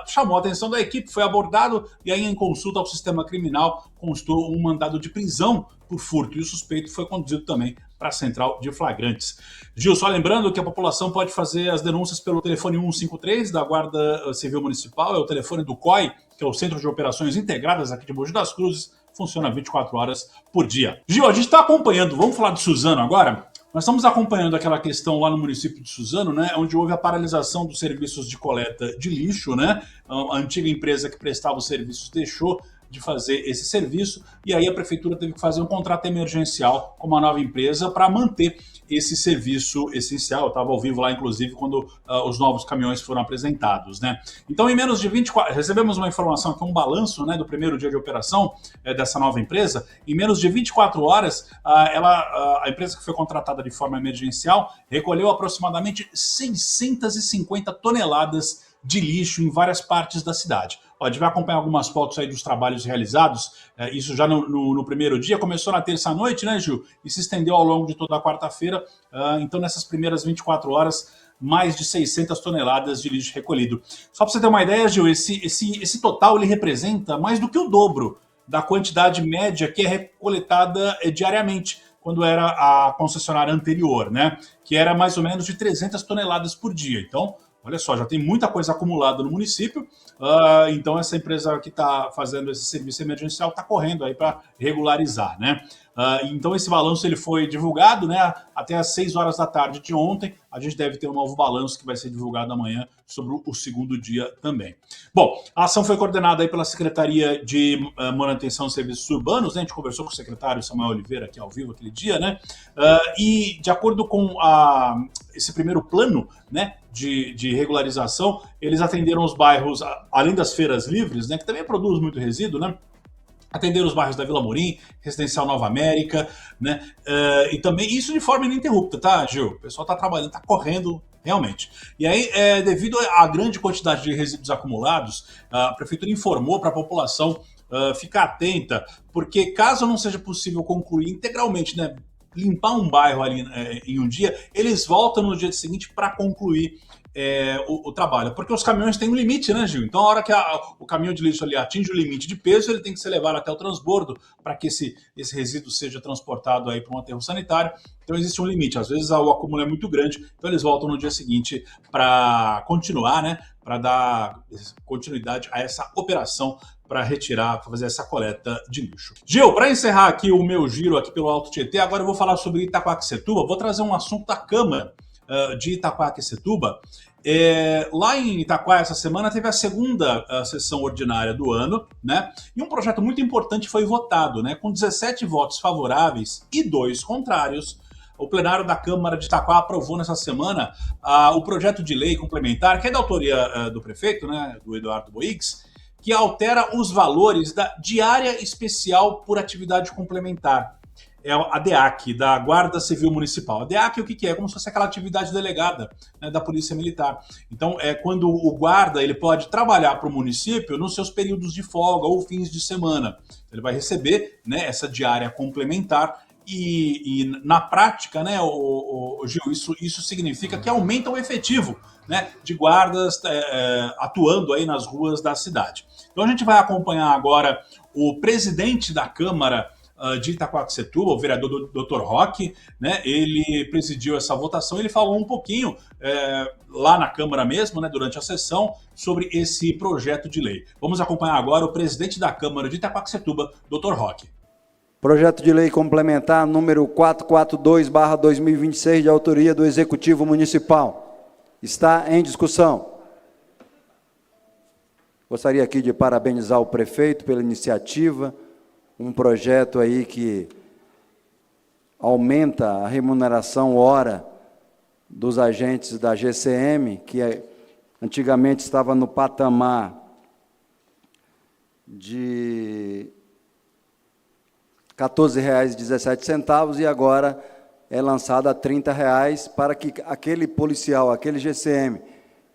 chamou a atenção da equipe, foi abordado e aí em consulta ao sistema criminal constou um mandado de prisão por furto e o suspeito foi conduzido também para a central de flagrantes. Gil, só lembrando que a população pode fazer as denúncias pelo telefone 153 da Guarda Civil Municipal, é o telefone do COI, que é o Centro de Operações Integradas aqui de Mogi das Cruzes, funciona 24 horas por dia. Gil, a gente está acompanhando, vamos falar de Suzano agora? Nós estamos acompanhando aquela questão lá no município de Suzano, né, onde houve a paralisação dos serviços de coleta de lixo, né? A antiga empresa que prestava os serviços deixou de fazer esse serviço e aí a prefeitura teve que fazer um contrato emergencial com uma nova empresa para manter esse serviço essencial. Eu estava ao vivo lá, inclusive, quando os novos caminhões foram apresentados, né? Então, em menos de 24... Recebemos uma informação aqui, um balanço, né, do primeiro dia de operação dessa nova empresa. Em menos de 24 horas, a empresa que foi contratada de forma emergencial recolheu aproximadamente 650 toneladas de lixo em várias partes da cidade. Ó, a gente vai acompanhar algumas fotos aí dos trabalhos realizados, isso já no primeiro dia, começou na terça-noite, né, Gil? E se estendeu ao longo de toda a quarta-feira, então nessas primeiras 24 horas, mais de 600 toneladas de lixo recolhido. Só para você ter uma ideia, Gil, esse total ele representa mais do que o dobro da quantidade média que é recoletada diariamente, quando era a concessionária anterior, né? Que era mais ou menos de 300 toneladas por dia. Então, olha só, já tem muita coisa acumulada no município, então essa empresa que está fazendo esse serviço emergencial está correndo aí para regularizar, né? Então esse balanço ele foi divulgado, né, até às 6 horas da tarde de ontem. A gente deve ter um novo balanço que vai ser divulgado amanhã sobre o segundo dia também. Bom, a ação foi coordenada aí pela Secretaria de Manutenção de Serviços Urbanos, né? A gente conversou com o secretário Samuel Oliveira aqui ao vivo aquele dia, né? E de acordo com esse primeiro plano, né, de regularização, eles atenderam os bairros, além das feiras livres, né, que também produz muito resíduo, né? Atenderam os bairros da Vila Morim, Residencial Nova América, né? E também isso de forma ininterrupta, tá, Gil? O pessoal tá trabalhando, tá correndo realmente. E aí, devido à grande quantidade de resíduos acumulados, a Prefeitura informou para a população ficar atenta, porque caso não seja possível concluir integralmente, né, limpar um bairro ali em um dia, eles voltam no dia seguinte para concluir o trabalho, porque os caminhões têm um limite, né, Gil? Então, a hora que o caminhão de lixo ali atinge o limite de peso, ele tem que ser levado até o transbordo para que esse resíduo seja transportado aí para um aterro sanitário. Então, existe um limite. Às vezes, o acúmulo é muito grande, então eles voltam no dia seguinte para continuar, né, para dar continuidade a essa operação para retirar, para fazer essa coleta de lixo. Gil, para encerrar aqui o meu giro aqui pelo Alto Tietê, agora eu vou falar sobre Itaquaquecetuba. Vou trazer um assunto da Câmara de Itaquaquecetuba. Lá em Itaquá, essa semana, teve a segunda sessão ordinária do ano, né? E um projeto muito importante foi votado, né? Com 17 votos favoráveis e 2 contrários. O plenário da Câmara de Itaquá aprovou nessa semana o projeto de lei complementar, que é da autoria do prefeito, né? Do Eduardo Boix, que altera os valores da diária especial por atividade complementar. É a DEAC, da Guarda Civil Municipal. A DEAC, o que é? Como se fosse aquela atividade delegada, né, da Polícia Militar. Então, é quando o guarda ele pode trabalhar para o município nos seus períodos de folga ou fins de semana. Ele vai receber, né, essa diária complementar e na prática, né, Gil, isso significa que aumenta o efetivo, né, de guardas atuando aí nas ruas da cidade. Então, a gente vai acompanhar agora o presidente da Câmara de Itaquaquecetuba, o vereador Dr. Roque, né? Ele presidiu essa votação, ele falou um pouquinho lá na Câmara mesmo, né, durante a sessão, sobre esse projeto de lei. Vamos acompanhar agora o presidente da Câmara de Itaquaquecetuba, Dr. Roque. Projeto de lei complementar número 442/2026, de autoria do Executivo Municipal. Está em discussão. Gostaria aqui de parabenizar o prefeito pela iniciativa, um projeto aí que aumenta a remuneração hora dos agentes da GCM, que antigamente estava no patamar de R$ 14,17 e agora é lançado a R$ 30, para que aquele policial, aquele GCM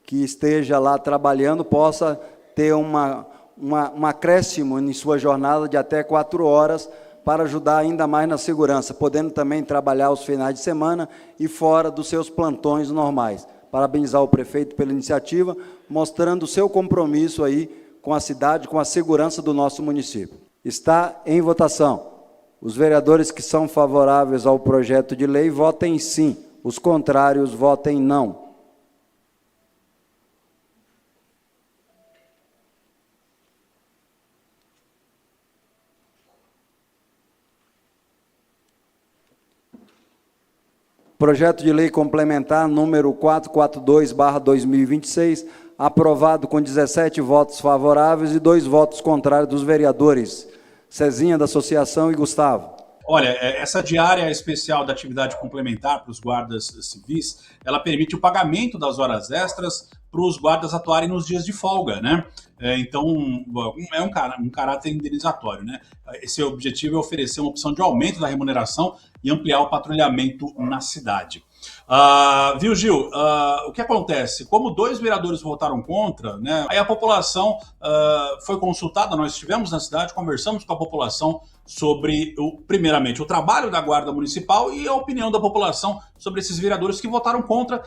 que esteja lá trabalhando possa ter um acréscimo em sua jornada de até 4 horas para ajudar ainda mais na segurança, podendo também trabalhar os finais de semana e fora dos seus plantões normais. Parabenizar o prefeito pela iniciativa, mostrando o seu compromisso aí com a cidade, com a segurança do nosso município. Está em votação. Os vereadores que são favoráveis ao projeto de lei votem sim, os contrários votem não. Projeto de lei complementar número 442/2026, aprovado com 17 votos favoráveis e 2 votos contrários dos vereadores Cezinha, da Associação, e Gustavo. Olha, essa diária especial da atividade complementar para os guardas civis, ela permite o pagamento das horas extras para os guardas atuarem nos dias de folga, né? Então, é um caráter indenizatório, né? Esse objetivo é oferecer uma opção de aumento da remuneração e ampliar o patrulhamento na cidade. Viu, Gil? O que acontece? Como 2 vereadores votaram contra, né, aí a população foi consultada, nós estivemos na cidade, conversamos com a população sobre, primeiramente, o trabalho da Guarda Municipal e a opinião da população sobre esses vereadores que votaram contra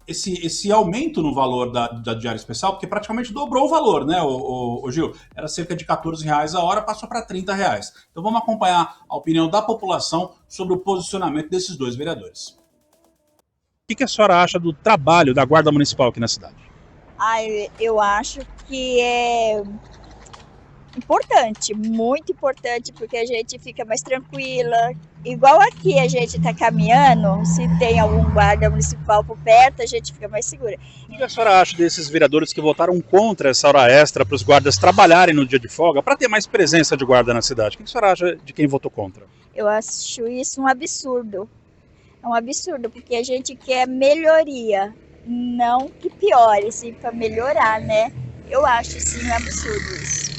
esse aumento no valor da diária especial, porque praticamente dobrou o valor, né, o Gil? Era cerca de R$14 a hora, passou para R$30. Então vamos acompanhar a opinião da população sobre o posicionamento desses 2 vereadores. O que a senhora acha do trabalho da Guarda Municipal aqui na cidade? Eu acho que é importante, muito importante, porque a gente fica mais tranquila. Igual aqui a gente está caminhando, se tem algum guarda municipal por perto, a gente fica mais segura. O que a senhora acha desses vereadores que votaram contra essa hora extra para os guardas trabalharem no dia de folga, para ter mais presença de guarda na cidade? O que a senhora acha de quem votou contra? Eu acho isso um absurdo. É um absurdo, porque a gente quer melhoria, não que piore, sim, para melhorar, né? Eu acho sim um absurdo isso.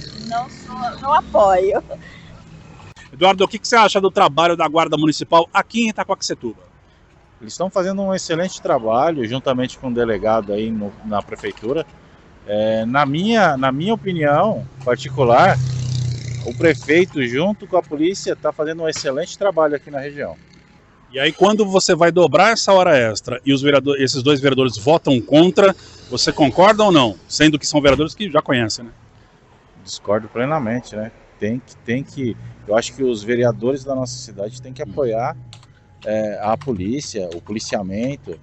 Não apoio. Eduardo, o que você acha do trabalho da Guarda Municipal aqui em Itaquaquecetuba? Eles estão fazendo um excelente trabalho, juntamente com o delegado aí na prefeitura. Na minha opinião particular, o prefeito junto com a polícia está fazendo um excelente trabalho aqui na região. E aí quando você vai dobrar essa hora extra e esses dois vereadores votam contra, você concorda ou não? Sendo que são vereadores que já conhecem, né? Discordo plenamente, né? Tem que. Eu acho que os vereadores da nossa cidade têm que apoiar a polícia, o policiamento,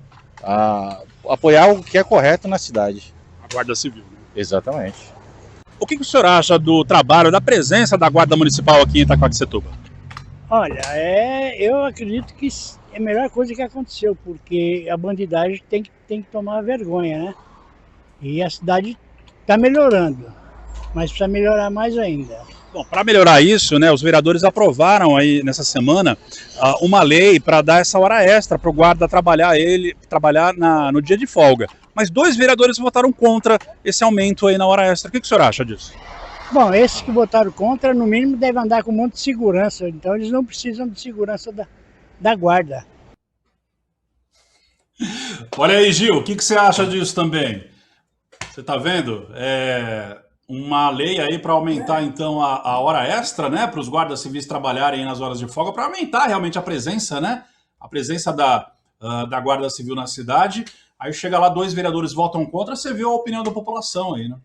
apoiar o que é correto na cidade. A Guarda Civil, né? Exatamente. O que o senhor acha do trabalho, da presença da Guarda Municipal aqui em Itaquaquecetuba? Olha, eu acredito que é a melhor coisa que aconteceu, porque a bandidagem tem que tomar vergonha, né? E a cidade está melhorando, mas precisa melhorar mais ainda. Bom, para melhorar isso, né, os vereadores aprovaram aí nessa semana uma lei para dar essa hora extra para o guarda trabalhar no dia de folga. Mas 2 vereadores votaram contra esse aumento aí na hora extra. O que o senhor acha disso? Bom, esses que votaram contra, no mínimo, devem andar com um monte de segurança, então eles não precisam de segurança da guarda. Olha aí, Gil, o que você acha disso também? Você está vendo? Uma lei aí para aumentar então a hora extra, né, para os guardas civis trabalharem nas horas de folga, para aumentar realmente a presença, né, a presença da Guarda Civil na cidade. Aí chega lá, 2 vereadores votam contra, você viu a opinião da população aí, né?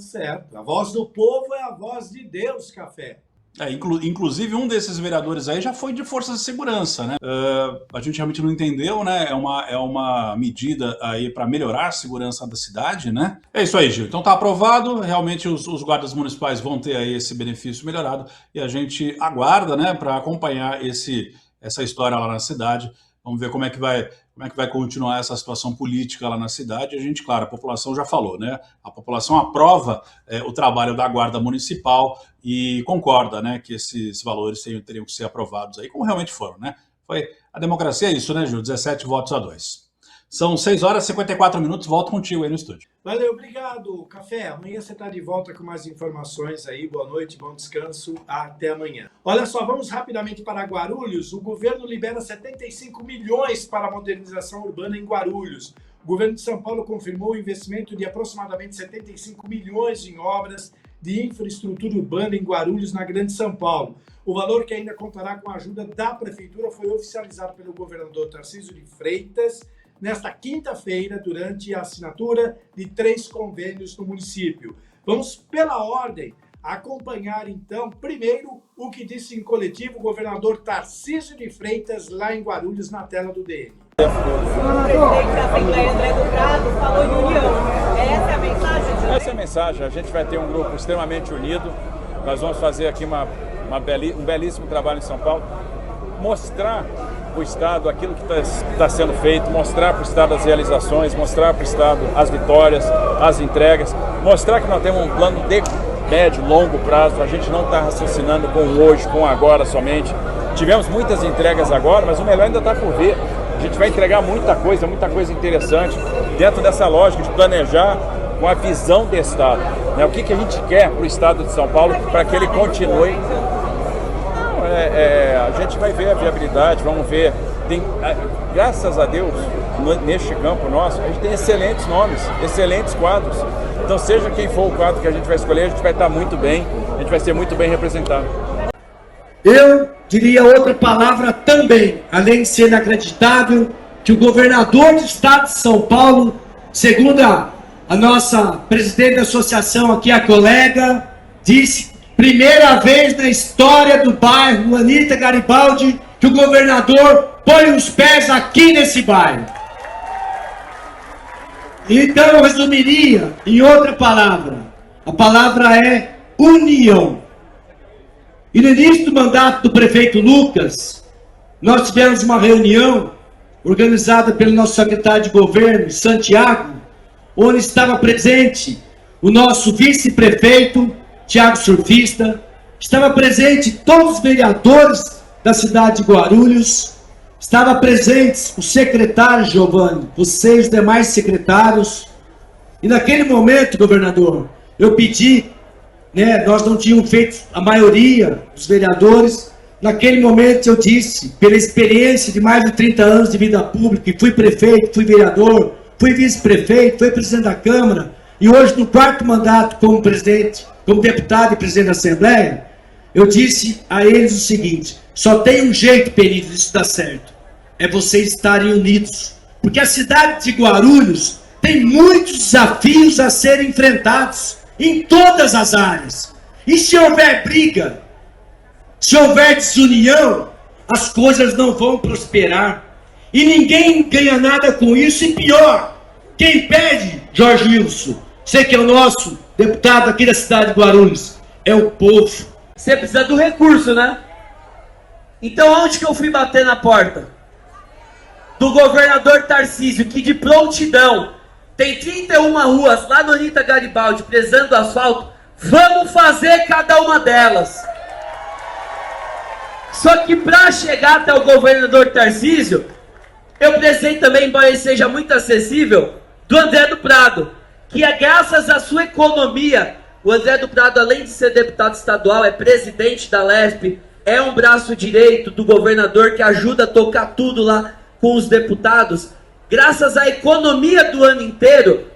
Certo, a voz do povo é a voz de Deus, Café. Inclusive um desses vereadores aí já foi de forças de segurança, né? A gente realmente não entendeu, né? É uma medida aí para melhorar a segurança da cidade, né? É isso aí, Gil. Então tá aprovado, realmente os guardas municipais vão ter aí esse benefício melhorado e a gente aguarda, né, para acompanhar essa história lá na cidade. Vamos ver como é que vai continuar essa situação política lá na cidade. A gente, claro, a população já falou, né? A população aprova o trabalho da Guarda Municipal e concorda, né, que esses valores teriam que ser aprovados aí, como realmente foram, né? A democracia é isso, né, Gil? 17 votos a 2. São 6 horas e 54 minutos. Volto contigo aí no estúdio. Valeu, obrigado, Café. Amanhã você está de volta com mais informações aí. Boa noite, bom descanso. Até amanhã. Olha só, vamos rapidamente para Guarulhos. O governo libera 75 milhões para a modernização urbana em Guarulhos. O governo de São Paulo confirmou o investimento de aproximadamente 75 milhões em obras de infraestrutura urbana em Guarulhos, na Grande São Paulo. O valor, que ainda contará com a ajuda da Prefeitura, foi oficializado pelo governador Tarcísio de Freitas nesta quinta-feira, durante a assinatura de 3 convênios no município. Vamos, pela ordem, acompanhar, então, primeiro, o que disse em coletivo o governador Tarcísio de Freitas, lá em Guarulhos, na tela do DN. O presidente da Assembleia, André do Prado, falou de união. Essa é a mensagem? Essa é a mensagem. A gente vai ter um grupo extremamente unido. Nós vamos fazer aqui um belíssimo trabalho em São Paulo. Mostrar para o Estado aquilo que está sendo feito, mostrar para o Estado as realizações, mostrar para o Estado as vitórias, as entregas, mostrar que nós temos um plano de médio, longo prazo. A gente não está raciocinando com hoje, com agora somente. Tivemos muitas entregas agora, mas o melhor ainda está por vir. A gente vai entregar muita coisa interessante, dentro dessa lógica de planejar com a visão do Estado, né? O que a gente quer para o Estado de São Paulo, para que ele continue. A gente vai ver a viabilidade, vamos ver. Graças a Deus, neste campo nosso, a gente tem excelentes nomes, excelentes quadros. Então, seja quem for o quadro que a gente vai escolher, a gente vai estar muito bem, a gente vai ser muito bem representado. Eu diria outra palavra também, além de ser inacreditável, que o governador do estado de São Paulo, segundo a nossa presidente da associação aqui, a colega, disse, primeira vez na história do bairro Anita Garibaldi, que o governador põe os pés aqui nesse bairro. Então eu resumiria em outra palavra. A palavra é união. E no início do mandato do prefeito Lucas, nós tivemos uma reunião organizada pelo nosso secretário de governo, Santiago, onde estava presente o nosso vice-prefeito, Thiago Surfista, estava presente todos os vereadores da cidade de Guarulhos, estava presentes o secretário Giovanni, você e os demais secretários. E naquele momento, governador, eu pedi, nós não tínhamos feito a maioria dos vereadores. Naquele momento eu disse, pela experiência de mais de 30 anos de vida pública, e fui prefeito, fui vereador, fui vice-prefeito, fui presidente da Câmara, e hoje no 4º mandato como presidente, como deputado e presidente da Assembleia, eu disse a eles o seguinte: só tem um jeito, Perício, disso dar certo, é vocês estarem unidos, porque a cidade de Guarulhos tem muitos desafios a serem enfrentados, em todas as áreas, e se houver briga, se houver desunião, as coisas não vão prosperar, e ninguém ganha nada com isso, e pior, quem perde, Jorge Wilson, você que é o nosso deputado aqui da cidade de Guarulhos, é o povo. Você precisa do recurso, né? Então onde que eu fui bater na porta? Do governador Tarcísio, que de prontidão tem 31 ruas lá no Rita Garibaldi precisando do asfalto. Vamos fazer cada uma delas. Só que para chegar até o governador Tarcísio, eu precisei também, embora ele seja muito acessível, do André do Prado, que é graças à sua economia. O André do Prado, além de ser deputado estadual, é presidente da LESP, é um braço direito do governador que ajuda a tocar tudo lá com os deputados. Graças à economia do ano inteiro,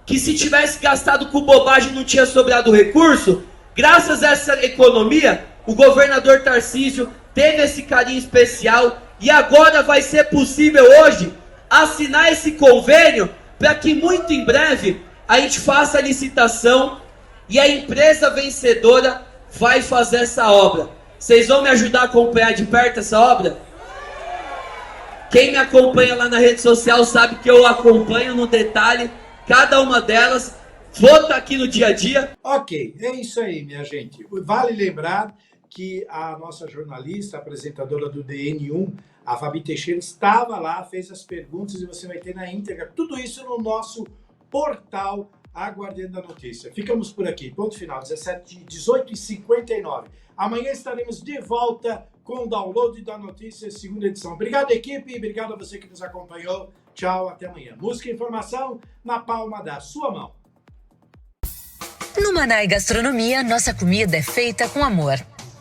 que se tivesse gastado com bobagem não tinha sobrado recurso, graças a essa economia, o governador Tarcísio teve esse carinho especial e agora vai ser possível hoje assinar esse convênio para que muito em breve a gente faça a licitação e a empresa vencedora vai fazer essa obra. Vocês vão me ajudar a acompanhar de perto essa obra? Quem me acompanha lá na rede social sabe que eu acompanho no detalhe cada uma delas. Vou estar aqui no dia a dia. Ok, é isso aí, minha gente. Vale lembrar que a nossa jornalista, apresentadora do DN1, a Fabi Teixeira, estava lá, fez as perguntas e você vai ter na íntegra tudo isso no nosso portal Aguardando a Notícia. Ficamos por aqui. Ponto final, 18h59. Amanhã estaremos de volta com o download da notícia, segunda edição. Obrigado, equipe. Obrigado a você que nos acompanhou. Tchau, até amanhã. Música e informação na palma da sua mão. No Manai Gastronomia, nossa comida é feita com amor.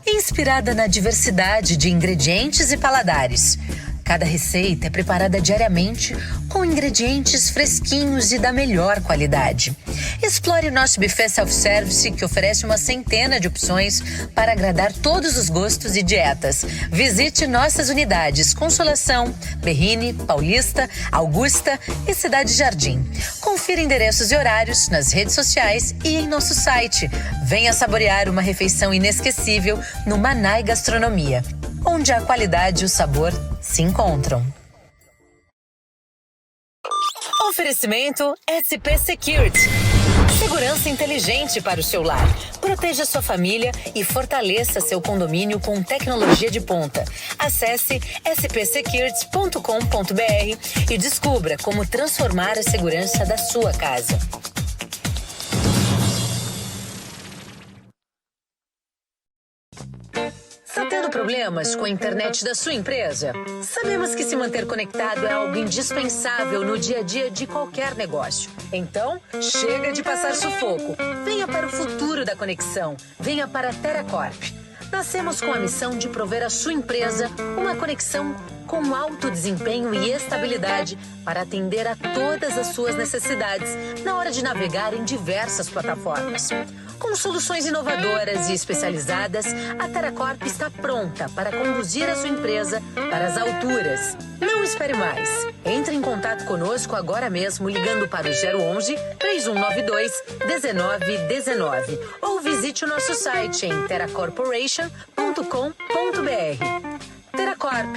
Inspirada na diversidade de ingredientes e paladares. Cada receita é preparada diariamente com ingredientes fresquinhos e da melhor qualidade. Explore nosso buffet self-service, que oferece uma centena de opções para agradar todos os gostos e dietas. Visite nossas unidades Consolação, Berrini, Paulista, Augusta e Cidade Jardim. Confira endereços e horários nas redes sociais e em nosso site. Venha saborear uma refeição inesquecível no Manai Gastronomia, onde a qualidade e o sabor se encontram. Oferecimento SP Security. Segurança inteligente para o seu lar. Proteja sua família e fortaleça seu condomínio com tecnologia de ponta. Acesse spsecurity.com.br e descubra como transformar a segurança da sua casa. Está tendo problemas com a internet da sua empresa? Sabemos que se manter conectado é algo indispensável no dia a dia de qualquer negócio. Então, chega de passar sufoco. Venha para o futuro da conexão. Venha para a TeraCorp. Nascemos com a missão de prover à sua empresa uma conexão com alto desempenho e estabilidade para atender a todas as suas necessidades na hora de navegar em diversas plataformas. Com soluções inovadoras e especializadas, a TeraCorp está pronta para conduzir a sua empresa para as alturas. Não espere mais. Entre em contato conosco agora mesmo ligando para o 011 3192 1919 ou visite o nosso site em teracorporation.com.br. TeraCorp,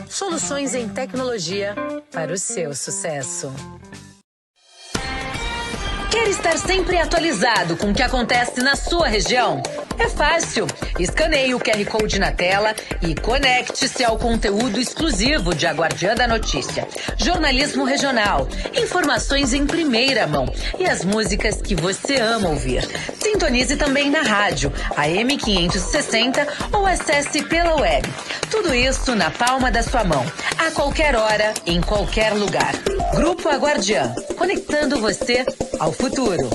soluções em tecnologia para o seu sucesso. Quer estar sempre atualizado com o que acontece na sua região? É fácil. Escaneie o QR Code na tela e conecte-se ao conteúdo exclusivo de A Guardiã da Notícia. Jornalismo regional, informações em primeira mão e as músicas que você ama ouvir. Sintonize também na rádio, AM 560 ou acesse pela web. Tudo isso na palma da sua mão, a qualquer hora, em qualquer lugar. Grupo A Guardiã, conectando você ao futuro.